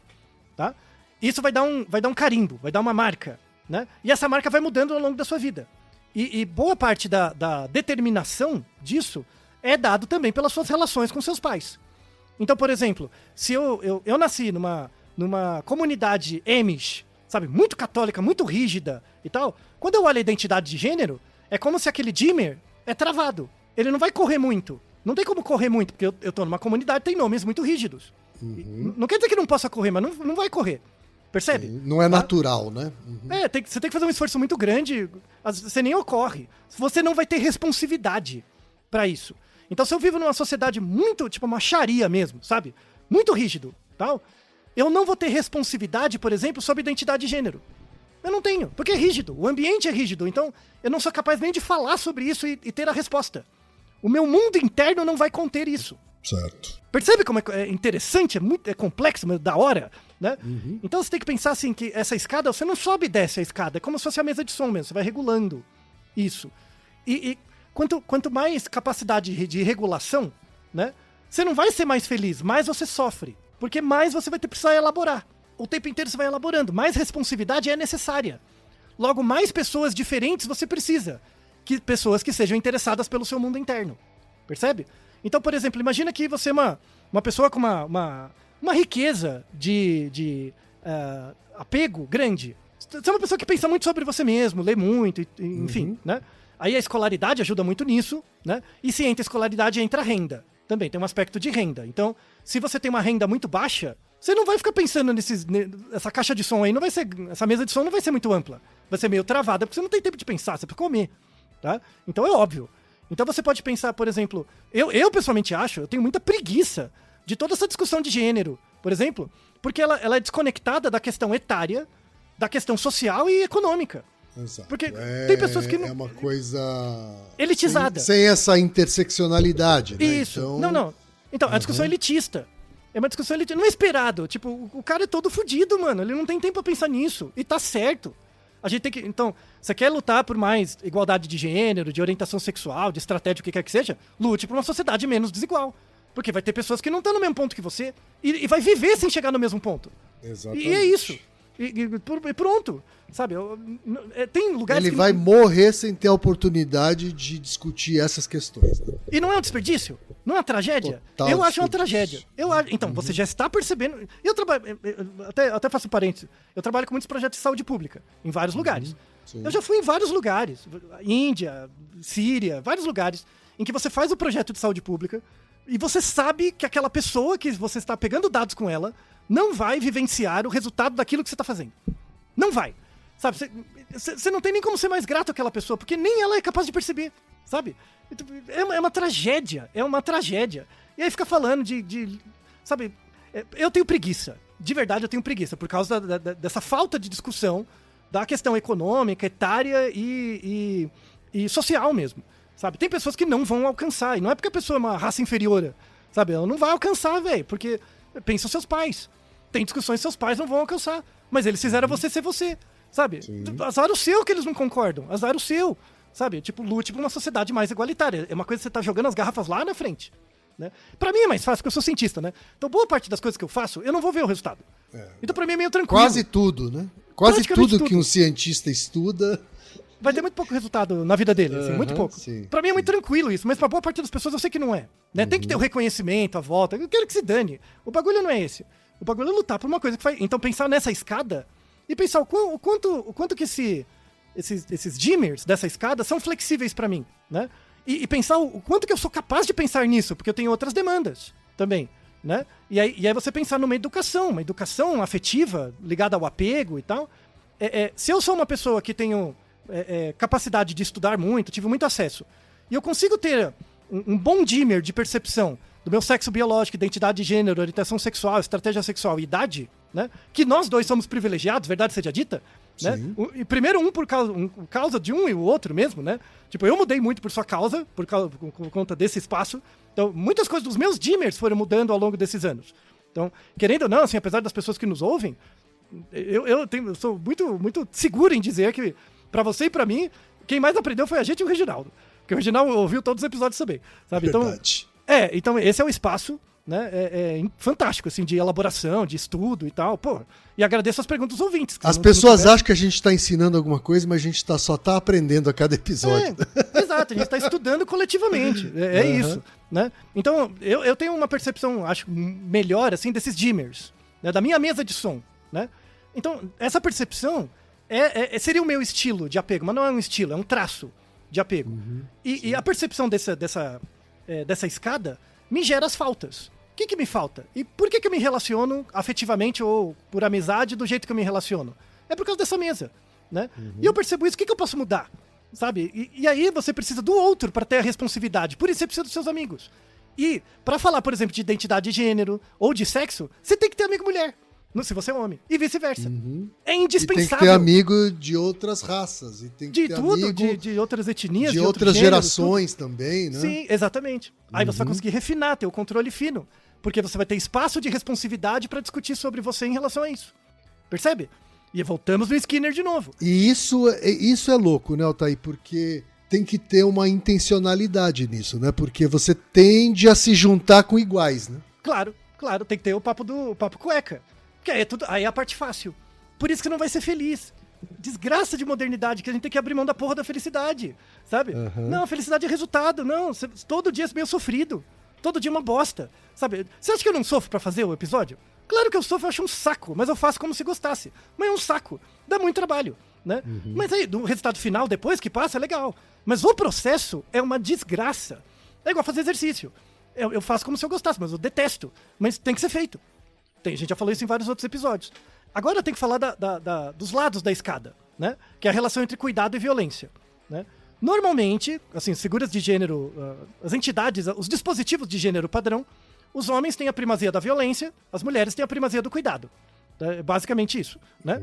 tá? Isso vai dar um carimbo, vai dar uma marca, né? E essa marca vai mudando ao longo da sua vida. E boa parte da determinação disso é dado também pelas suas relações com seus pais. Então, por exemplo, se eu nasci numa comunidade Amish, sabe, muito católica, muito rígida e tal, quando eu olho a identidade de gênero, é como se aquele dimmer é travado. Ele não vai correr muito. Não tem como correr muito, porque eu tô numa comunidade que tem nomes muito rígidos. Não quer dizer que não possa correr, mas não vai correr. Percebe? Sim, não é natural, né? Você tem que fazer um esforço muito grande, você nem ocorre. Você não vai ter responsividade pra isso. Então, se eu vivo numa sociedade muito, tipo, uma sharia mesmo, sabe? Muito rígido, tal. Eu não vou ter responsividade, por exemplo, sobre identidade de gênero. Eu não tenho, porque é rígido, o ambiente é rígido, então eu não sou capaz nem de falar sobre isso e ter a resposta. O meu mundo interno não vai conter isso. Certo. Percebe como é interessante, é complexo, mas da hora, né? Então você tem que pensar assim, que essa escada, você não sobe e desce a escada, é como se fosse a mesa de som mesmo, você vai regulando isso. E quanto mais capacidade de regulação, né? Você não vai ser mais feliz, mais você sofre, porque mais você vai precisar elaborar. O tempo inteiro você vai elaborando, mais responsividade é necessária. Logo, mais pessoas diferentes você precisa, pessoas que sejam interessadas pelo seu mundo interno, percebe? Então, por exemplo, imagina que você é uma pessoa com uma riqueza de apego grande. Você é uma pessoa que pensa muito sobre você mesmo, lê muito, enfim, né? Aí a escolaridade ajuda muito nisso, né? E se entra a escolaridade, entra a renda. Também tem um aspecto de renda. Então, se você tem uma renda muito baixa, você não vai ficar pensando essa caixa de som aí, essa mesa de som não vai ser muito ampla. Vai ser meio travada, porque você não tem tempo de pensar, você precisa comer, tá? Então é óbvio. Então você pode pensar, por exemplo, eu pessoalmente acho, eu tenho muita preguiça de toda essa discussão de gênero, por exemplo, porque ela é desconectada da questão etária, da questão social e econômica. Exato. Porque tem pessoas que não... É uma coisa... elitizada. Sem essa interseccionalidade, né? Isso. Então... Não. Então, a discussão é elitista. É uma discussão elitista. Não é esperado. Tipo, o cara é todo fudido, mano. Ele não tem tempo pra pensar nisso. E tá certo. A gente tem que... Então, você quer lutar por mais igualdade de gênero, de orientação sexual, de estratégia, o que quer que seja? Lute por uma sociedade menos desigual. Porque vai ter pessoas que não estão no mesmo ponto que você e vai viver sem chegar no mesmo ponto. Exatamente. E é isso. E pronto. Sabe? Tem lugares Ele vai morrer sem ter a oportunidade de discutir essas questões. Né? E não é um desperdício? Não é uma tragédia? Total eu acho uma desperdício. tragédia. Então, você já está percebendo... Eu trabalho... Até faço um parênteses. Eu trabalho com muitos projetos de saúde pública, em vários lugares. Sim. Eu já fui em vários lugares. Índia, Síria, vários lugares, em que você faz o projeto de saúde pública e você sabe que aquela pessoa que você está pegando dados com ela não vai vivenciar o resultado daquilo que você está fazendo. Não vai. Sabe? Você não tem nem como ser mais grato àquela pessoa, porque nem ela é capaz de perceber, sabe? É uma tragédia, é uma tragédia. E aí fica falando sabe? Eu tenho preguiça, de verdade eu tenho preguiça, por causa dessa falta de discussão da questão econômica, etária e social mesmo, sabe? Tem pessoas que não vão alcançar, e não é porque a pessoa é uma raça inferior, sabe? Ela não vai alcançar, velho, porque pensa os seus pais. Tem discussões que seus pais não vão alcançar, mas eles fizeram você ser você. Sabe? Sim. Azar o seu que eles não concordam. Azar o seu. Sabe? Tipo, lute por uma sociedade mais igualitária. É uma coisa que você tá jogando as garrafas lá na frente. Né? Pra mim é mais fácil, porque eu sou cientista, né? Então boa parte das coisas que eu faço, eu não vou ver o resultado. Então pra mim é meio tranquilo. Quase tudo, né? Quase tudo que um cientista estuda... Vai ter muito pouco resultado na vida dele, assim, muito pouco. Sim, pra mim é muito tranquilo isso, mas pra boa parte das pessoas eu sei que não é. Né? Tem que ter o reconhecimento, a volta. Eu quero que se dane. O bagulho não é esse. O bagulho é lutar por uma coisa que faz... Então pensar nessa escada... E pensar o quanto que esses dimmers dessa escada são flexíveis pra mim, né? E pensar o quanto que eu sou capaz de pensar nisso, porque eu tenho outras demandas também, né? E aí você pensar numa educação, uma educação afetiva ligada ao apego e tal. Se eu sou uma pessoa que tenho capacidade de estudar muito, tive muito acesso, e eu consigo ter um bom dimmer de percepção do meu sexo biológico, identidade de gênero, orientação sexual, estratégia sexual e idade, né? Que nós dois somos privilegiados, verdade seja dita, né? E primeiro por causa de um e o outro mesmo, né? Tipo, eu mudei muito por sua causa, por conta desse espaço. Então, muitas coisas dos meus dimmers foram mudando ao longo desses anos. Então, querendo ou não, assim, apesar das pessoas que nos ouvem, eu sou muito, muito seguro em dizer que, pra você e pra mim, quem mais aprendeu foi a gente e o Reginaldo. Porque o Reginaldo ouviu todos os episódios também, sabe? Verdade. Então esse é o espaço, né? Fantástico, assim, de elaboração, de estudo e tal. Pô, e agradeço as perguntas dos ouvintes. As pessoas acham que a gente está ensinando alguma coisa, mas a gente só está aprendendo a cada episódio. Exato, a gente está estudando coletivamente. Isso, né? Então, eu tenho uma percepção, acho, melhor, assim, desses dimmers, né? Da minha mesa de som, né? Então, essa percepção seria o meu estilo de apego, mas não é um estilo, é um traço de apego. E a percepção dessa escada me gera as faltas. O que me falta? E por que eu me relaciono afetivamente ou por amizade do jeito que eu me relaciono? É por causa dessa mesa, né? E eu percebo isso, o que eu posso mudar? Sabe? E aí você precisa do outro para ter a responsividade. Por isso você precisa dos seus amigos. E para falar, por exemplo, de identidade de gênero ou de sexo, você tem que ter amigo mulher. se você é homem. E vice-versa. É E indispensável. tem que ter amigo de outras raças. E tem que de ter tudo, amigo de outras etnias, de outros outras gêneros, gerações também, né? Sim, exatamente. Aí você vai conseguir refinar, ter o controle fino. Porque você vai ter espaço de responsividade pra discutir sobre você em relação a isso. Percebe? E voltamos no Skinner de novo. E isso é louco, né, Altair? Porque tem que ter uma intencionalidade nisso, né? Porque você tende a se juntar com iguais, né? Claro, tem que ter o papo cueca. Que aí é a parte fácil. Por isso que não vai ser feliz. Desgraça de modernidade, que a gente tem que abrir mão da porra da felicidade, sabe? Não, a felicidade é resultado. Não, todo dia é meio sofrido. Todo dia é uma bosta, sabe? Você acha que eu não sofro pra fazer o episódio? Claro que eu sofro, eu acho um saco, mas eu faço como se gostasse. Mas é um saco, dá muito trabalho, né? Mas aí, o resultado final, depois que passa, é legal. Mas o processo é uma desgraça. É igual fazer exercício. Eu faço como se eu gostasse, mas eu detesto. Mas tem que ser feito. A gente já falou isso em vários outros episódios. Agora eu tenho que falar dos lados da escada, né? Que é a relação entre cuidado e violência, né? Normalmente, assim, figuras de gênero, as entidades, os dispositivos de gênero padrão, os homens têm a primazia da violência, as mulheres têm a primazia do cuidado. É basicamente isso, né?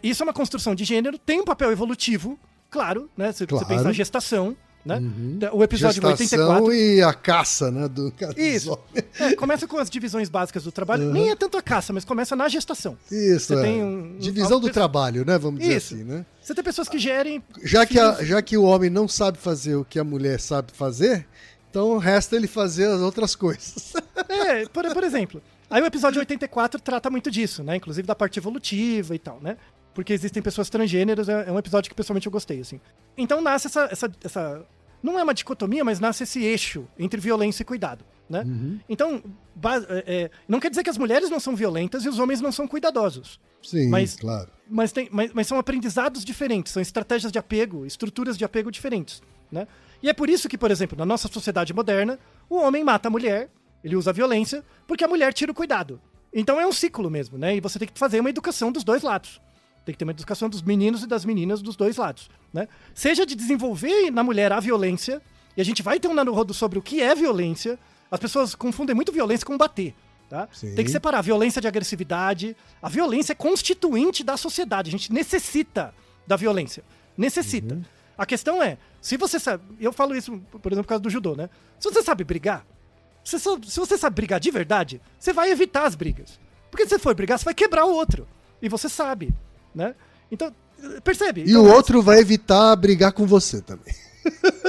Isso é uma construção de gênero, tem um papel evolutivo, claro, né? Você pensa na gestação, né? O episódio Gestação 84... e a caça, né? Isso. Começa com as divisões básicas do trabalho. Nem é tanto a caça, mas começa na gestação. Isso, Você tem divisão do trabalho, né? Vamos dizer Isso. assim, né? Você tem pessoas que gerem... Já que o homem não sabe fazer o que a mulher sabe fazer, então resta ele fazer as outras coisas. Por exemplo. Aí o episódio 84 trata muito disso, né? Inclusive da parte evolutiva e tal, né? Porque existem pessoas transgêneras, é um episódio que pessoalmente eu gostei, assim. Então nasce essa não é uma dicotomia, mas nasce esse eixo entre violência e cuidado, né? Então, não quer dizer que as mulheres não são violentas e os homens não são cuidadosos. Sim, claro. Mas são aprendizados diferentes, são estratégias de apego, estruturas de apego diferentes, né? E é por isso que, por exemplo, na nossa sociedade moderna, o homem mata a mulher, ele usa a violência, porque a mulher tira o cuidado. Então é um ciclo mesmo, né? E você tem que fazer uma educação dos dois lados. Tem que ter uma educação dos meninos e das meninas dos dois lados, né? Seja de desenvolver na mulher a violência, e a gente vai ter um naruhodo sobre o que é violência. As pessoas confundem muito violência com bater, tá? Sim. Tem que separar a violência de agressividade. A violência é constituinte da sociedade. A gente necessita da violência. Necessita. A questão é, se você sabe... Eu falo isso, por exemplo, por causa do judô, né? Se você sabe brigar, se você sabe brigar de verdade, você vai evitar as brigas. Porque se você for brigar, você vai quebrar o outro. E você sabe, né? Então, percebe? E então, o outro vai evitar brigar com você também.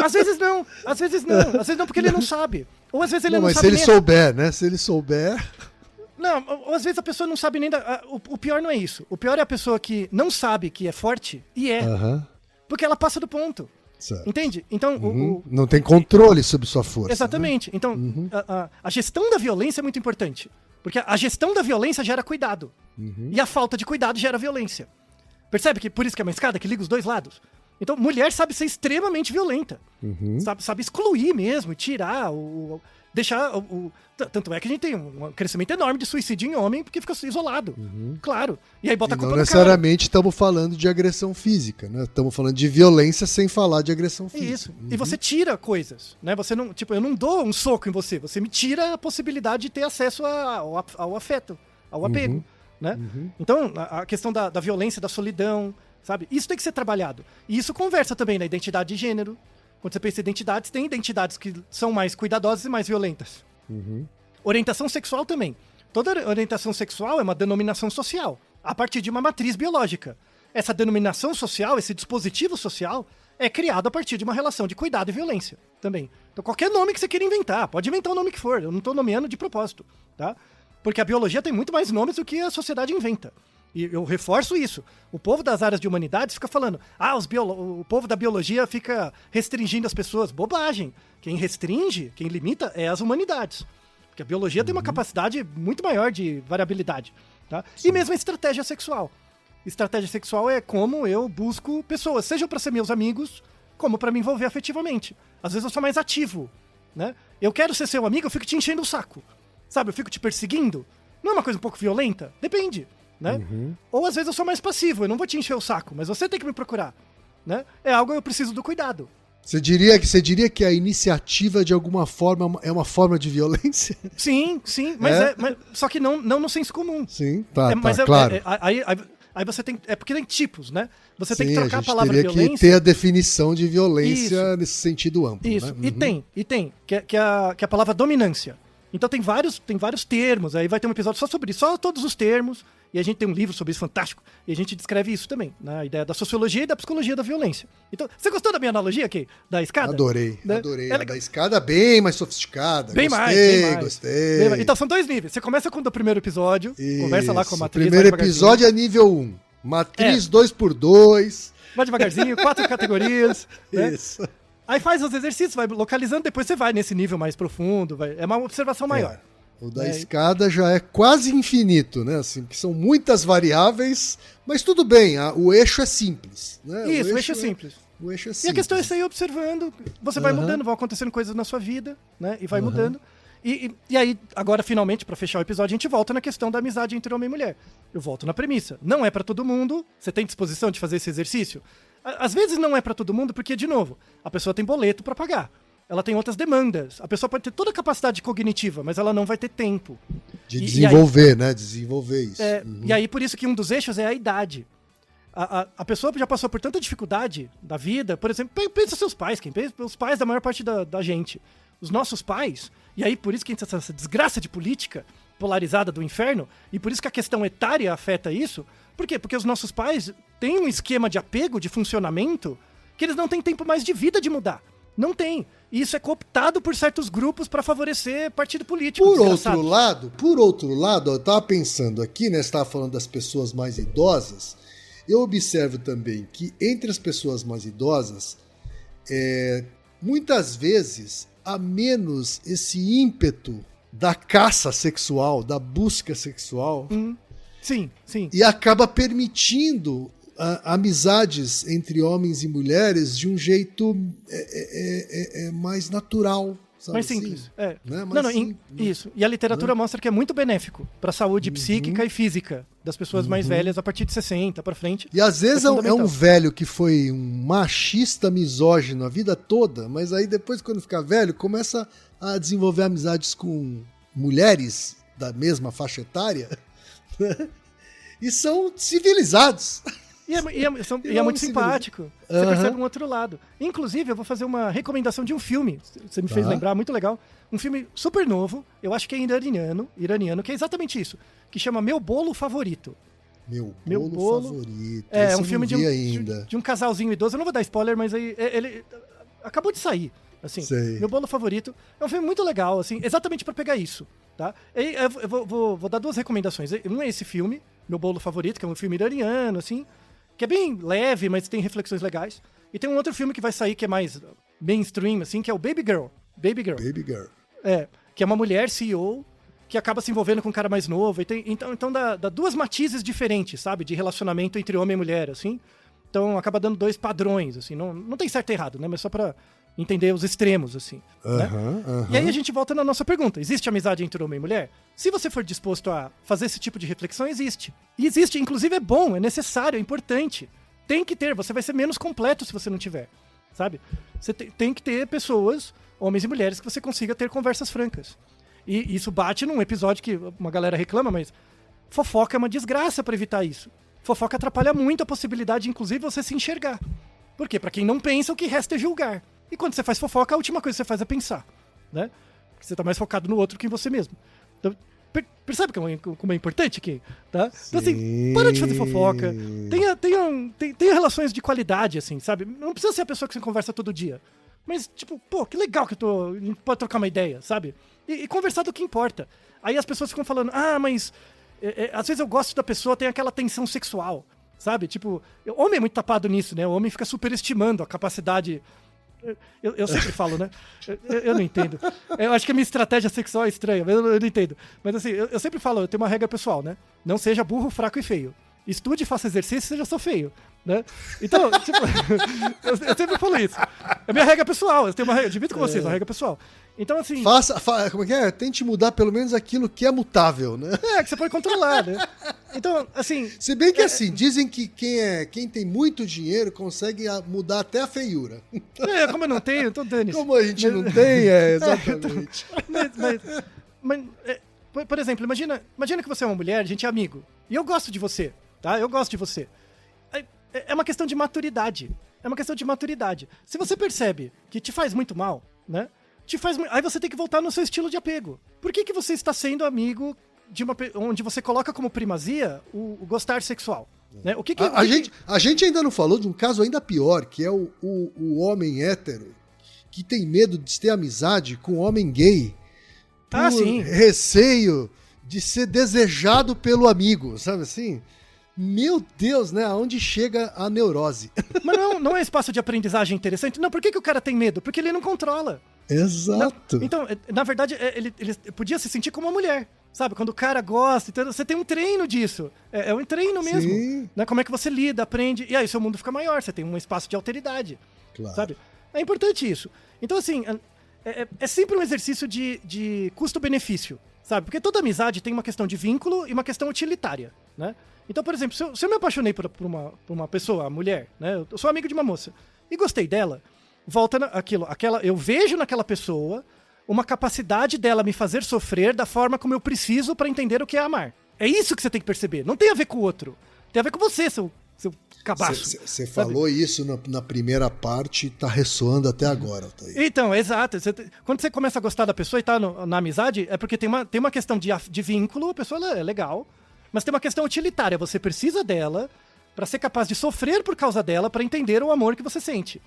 Às vezes não. Às vezes não porque ele não sabe. Ou às vezes ele não mas sabe se ele nem... souber, né? Se ele souber... Não, ou às vezes a pessoa não sabe nem... O pior não é isso. O pior é a pessoa que não sabe que é forte e é. Porque ela passa do ponto. Certo. Entende? Então, não tem controle sobre sua força. Exatamente. Né? Então, a gestão da violência é muito importante. Porque a gestão da violência gera cuidado. E a falta de cuidado gera violência. Percebe que por isso que é uma escada que liga os dois lados? Então, mulher sabe ser extremamente violenta. Sabe excluir mesmo, tirar, deixar... Tanto é que a gente tem um crescimento enorme de suicídio em homem porque fica isolado. Claro. E aí bota a culpa não no necessariamente estamos falando de agressão física, né? Estamos falando de violência sem falar de agressão física. Isso. E você tira coisas, né? Você não, tipo, eu não dou um soco em você, você me tira a possibilidade de ter acesso ao afeto, ao apego, né? Então, a questão da violência, da solidão, sabe? Isso tem que ser trabalhado. E isso conversa também na identidade de gênero. Quando você pensa em identidades, tem identidades que são mais cuidadosas e mais violentas. Orientação sexual também. Toda orientação sexual é uma denominação social, a partir de uma matriz biológica. Essa denominação social, esse dispositivo social, é criado a partir de uma relação de cuidado e violência também. Então qualquer nome que você queira inventar, pode inventar o nome que for, eu não estou nomeando de propósito, tá? Porque a biologia tem muito mais nomes do que a sociedade inventa. E eu reforço isso. O povo das áreas de humanidades fica falando, o povo da biologia fica restringindo as pessoas. Bobagem. Quem restringe, quem limita é as humanidades. Porque a biologia tem uma capacidade muito maior de variabilidade. Tá? E mesmo a estratégia sexual. Estratégia sexual é como eu busco pessoas, seja para ser meus amigos, como para me envolver afetivamente. Às vezes eu sou mais ativo. Né? Eu quero ser seu amigo, eu fico te enchendo o saco. Sabe, eu fico te perseguindo. Não é uma coisa um pouco violenta? Depende. Né? Ou às vezes eu sou mais passivo, eu não vou te encher o saco, mas você tem que me procurar. Né? É algo que eu preciso do cuidado. Você diria que a iniciativa, de alguma forma, é uma forma de violência? Sim, mas só que não no senso comum. Sim, tá, claro. claro. Aí você tem... É porque tem tipos, né? Você tem Sim, que trocar a gente palavra teria violência... que ter a definição de violência Isso. nesse sentido amplo. Isso, né? e tem, que é a palavra dominância. Então tem vários termos, aí vai ter um episódio só sobre isso, só todos os termos, e a gente tem um livro sobre isso fantástico, e a gente descreve isso também, né? A ideia da sociologia e da psicologia da violência. Então, você gostou da minha analogia aqui? Da escada? Adorei, né? adorei. A da escada bem mais sofisticada. Bem mais. Gostei. Então são 2 níveis. Você começa com o do primeiro episódio, conversa lá com a matriz. O primeiro episódio é nível 1. Matriz 2x2. Vai devagarzinho, 4 categorias. Né? Isso. Aí faz os exercícios, vai localizando, depois você vai nesse nível mais profundo. É uma observação maior. O da escada já é quase infinito, né? Assim, que são muitas variáveis, mas tudo bem, o eixo é simples. Né? Isso, o eixo é simples. O eixo é simples. E a questão é você ir observando, você vai mudando, vão acontecendo coisas na sua vida, né? E vai mudando. E aí, agora, finalmente, pra fechar o episódio, a gente volta na questão da amizade entre homem e mulher. Eu volto na premissa. Não é pra todo mundo. Você tem disposição de fazer esse exercício? Às vezes não é pra todo mundo, porque, de novo, a pessoa tem boleto pra pagar. Ela tem outras demandas. A pessoa pode ter toda a capacidade cognitiva, mas ela não vai ter tempo. De desenvolver, né? Desenvolver isso. E aí, por isso que um dos eixos é a idade. A pessoa já passou por tanta dificuldade da vida, por exemplo, pensa seus pais, os pais da maior parte da gente. Os nossos pais, e aí por isso que a gente tem essa desgraça de política polarizada do inferno, e por isso que a questão etária afeta isso. Por quê? Porque os nossos pais têm um esquema de apego, de funcionamento, que eles não têm tempo mais de vida de mudar. Não tem. E isso é cooptado por certos grupos para favorecer partido político. Por outro lado, eu estava pensando aqui, né? Você estava falando das pessoas mais idosas. Eu observo também que entre as pessoas mais idosas, muitas vezes há menos esse ímpeto da caça sexual, da busca sexual. Sim. E acaba permitindo amizades entre homens e mulheres de um jeito mais natural. Sabe, mais simples. Assim? Né? Simples. Isso. E a literatura mostra que é muito benéfico para a saúde psíquica e física das pessoas mais velhas a partir de 60 para frente. E às vezes é um velho que foi um machista misógino a vida toda, mas aí depois, quando fica velho, começa a desenvolver amizades com mulheres da mesma faixa etária e são civilizados. E é muito simpático. Você percebe um outro lado. Inclusive, eu vou fazer uma recomendação de um filme. Você me fez lembrar, muito legal. Um filme super novo, eu acho que é iraniano, que é exatamente isso. Que chama Meu Bolo Favorito. Meu Bolo Favorito. É um filme de um casalzinho idoso. Eu não vou dar spoiler, mas aí ele acabou de sair. Assim, Meu Bolo Favorito. É um filme muito legal, assim, exatamente pra pegar isso. Tá? Eu vou dar 2 recomendações. Um é esse filme, Meu Bolo Favorito, que é um filme iraniano, assim, que é bem leve, mas tem reflexões legais. E tem um outro filme que vai sair que é mais mainstream, assim, que é o Baby Girl. Que é uma mulher CEO que acaba se envolvendo com um cara mais novo. Então dá 2 matizes diferentes, sabe? De relacionamento entre homem e mulher, assim. Então acaba dando 2 padrões, assim. Não tem certo e errado, né? Mas só pra entender os extremos, assim. Né? E aí a gente volta na nossa pergunta. Existe amizade entre homem e mulher? Se você for disposto a fazer esse tipo de reflexão, existe. E existe, inclusive é bom, é necessário, é importante. Tem que ter, você vai ser menos completo se você não tiver, sabe? Você tem que ter pessoas, homens e mulheres, que você consiga ter conversas francas. E isso bate num episódio que uma galera reclama, mas fofoca é uma desgraça para evitar isso. Fofoca atrapalha muito a possibilidade, inclusive, de você se enxergar. Por quê? Para quem não pensa, o que resta é julgar. E quando você faz fofoca, a última coisa que você faz é pensar, né? Porque você tá mais focado no outro que em você mesmo. Então, percebe como é importante aqui? Tá? Então, assim, para de fazer fofoca. Tenha relações de qualidade, assim, sabe? Não precisa ser a pessoa que você conversa todo dia. Mas, tipo, que legal que a gente pode trocar uma ideia, sabe? E conversar do que importa. Aí as pessoas ficam falando, mas às vezes eu gosto da pessoa, tem aquela tensão sexual, sabe? Tipo, o homem é muito tapado nisso, né? O homem fica superestimando a capacidade... Eu sempre falo, né? Eu não entendo. Eu acho que a minha estratégia sexual é estranha, mas eu não entendo. Mas assim, eu sempre falo, eu tenho uma regra pessoal, né? Não seja burro, fraco e feio. Estude, faça exercício, seja só feio, né? Então, tipo, eu sempre falo isso. É minha regra pessoal, eu tenho uma regra, divido com vocês, uma regra pessoal. Então, assim... Como é que é? Tente mudar pelo menos aquilo que é mutável, né? Que você pode controlar, né? Então, assim... Se bem que assim, dizem que quem tem muito dinheiro consegue mudar até a feiura. Como eu não tenho, então dane-se. Como a gente não tem, exatamente. Por exemplo, imagina que você é uma mulher, a gente é amigo. E eu gosto de você, tá? Eu gosto de você. É uma questão de maturidade. É uma questão de maturidade. Se você percebe que te faz muito mal, né? Aí você tem que voltar no seu estilo de apego. Por que você está sendo amigo onde você coloca como primazia o gostar sexual? Né? A gente ainda não falou de um caso ainda pior, que é o homem hétero que tem medo de ter amizade com o homem gay por receio de ser desejado pelo amigo, sabe assim? Meu Deus, né? Aonde chega a neurose? Mas não é espaço de aprendizagem interessante? Não, por que o cara tem medo? Porque ele não controla. Exato. Não, então, na verdade, ele podia se sentir como uma mulher, sabe? Quando o cara gosta, então, você tem um treino disso. É um treino mesmo. Sim. Né? Como é que você lida, aprende, e aí seu mundo fica maior, você tem um espaço de alteridade. Claro. Sabe? É importante isso. Então, assim, é sempre um exercício de custo-benefício, sabe? Porque toda amizade tem uma questão de vínculo e uma questão utilitária, né? Então, por exemplo, se eu me apaixonei por uma pessoa, a mulher, né? Eu sou amigo de uma moça e gostei dela, volta eu vejo naquela pessoa uma capacidade dela me fazer sofrer da forma como eu preciso para entender o que é amar. É isso que você tem que perceber. Não tem a ver com o outro. Tem a ver com você, seu cabaço. Você falou isso na primeira parte, tá ressoando até agora, Altair. Então, exato. Quando você começa a gostar da pessoa e tá na amizade, é porque tem uma questão de vínculo, a pessoa é legal, mas tem uma questão utilitária. Você precisa dela para ser capaz de sofrer por causa dela, para entender o amor que você sente.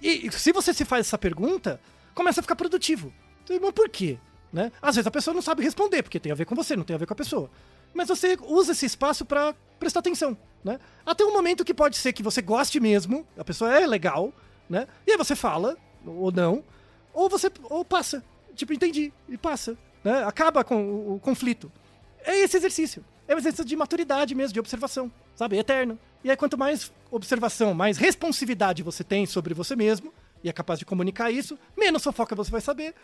E se você se faz essa pergunta, começa a ficar produtivo. Então, mas por quê? Né? Às vezes a pessoa não sabe responder, porque tem a ver com você, não tem a ver com a pessoa. Mas você usa esse espaço para prestar atenção, né? Até um momento que pode ser que você goste mesmo, a pessoa é legal, né? E aí você fala, ou não, ou passa. Tipo, entendi, e passa. Né? Acaba com o conflito. É esse exercício. É um exercício de maturidade mesmo, de observação, sabe? É eterno. E aí quanto mais observação, mais responsividade você tem sobre você mesmo, e é capaz de comunicar isso, menos fofoca você vai fazer,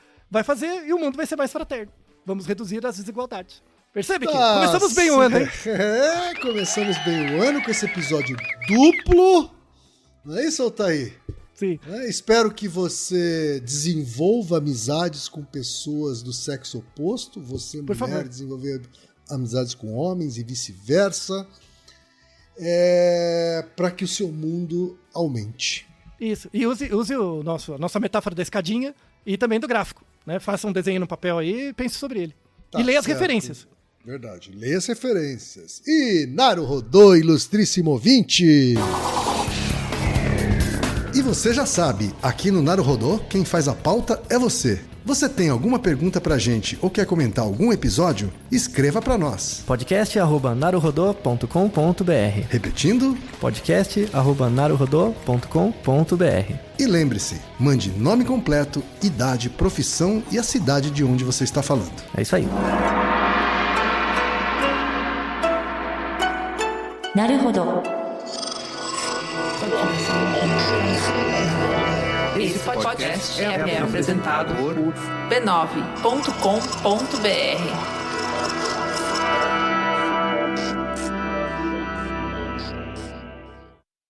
e o mundo vai ser mais fraterno. Vamos reduzir as desigualdades. Percebe que começamos bem o ano, hein? Começamos bem o ano com esse episódio duplo. Não é isso, Altair? Sim. Espero que você desenvolva amizades com pessoas do sexo oposto. Você, por mulher, favor, desenvolver amizades com homens e vice-versa. Para que o seu mundo aumente. Isso. E use a nossa metáfora da escadinha e também do gráfico. Né? Faça um desenho no papel aí e pense sobre ele. E leia as referências. Verdade, leia as referências. E Naruhodô, ilustríssimo ouvinte! E você já sabe, aqui no Naruhodô, quem faz a pauta é você. Você tem alguma pergunta pra gente ou quer comentar algum episódio? Escreva pra nós. podcast@naruhodô.com.br. Repetindo? podcast@naruhodô.com.br. E lembre-se, mande nome completo, idade, profissão e a cidade de onde você está falando. É isso aí. Naruhodo. Esse podcast é apresentado por b9.com.br.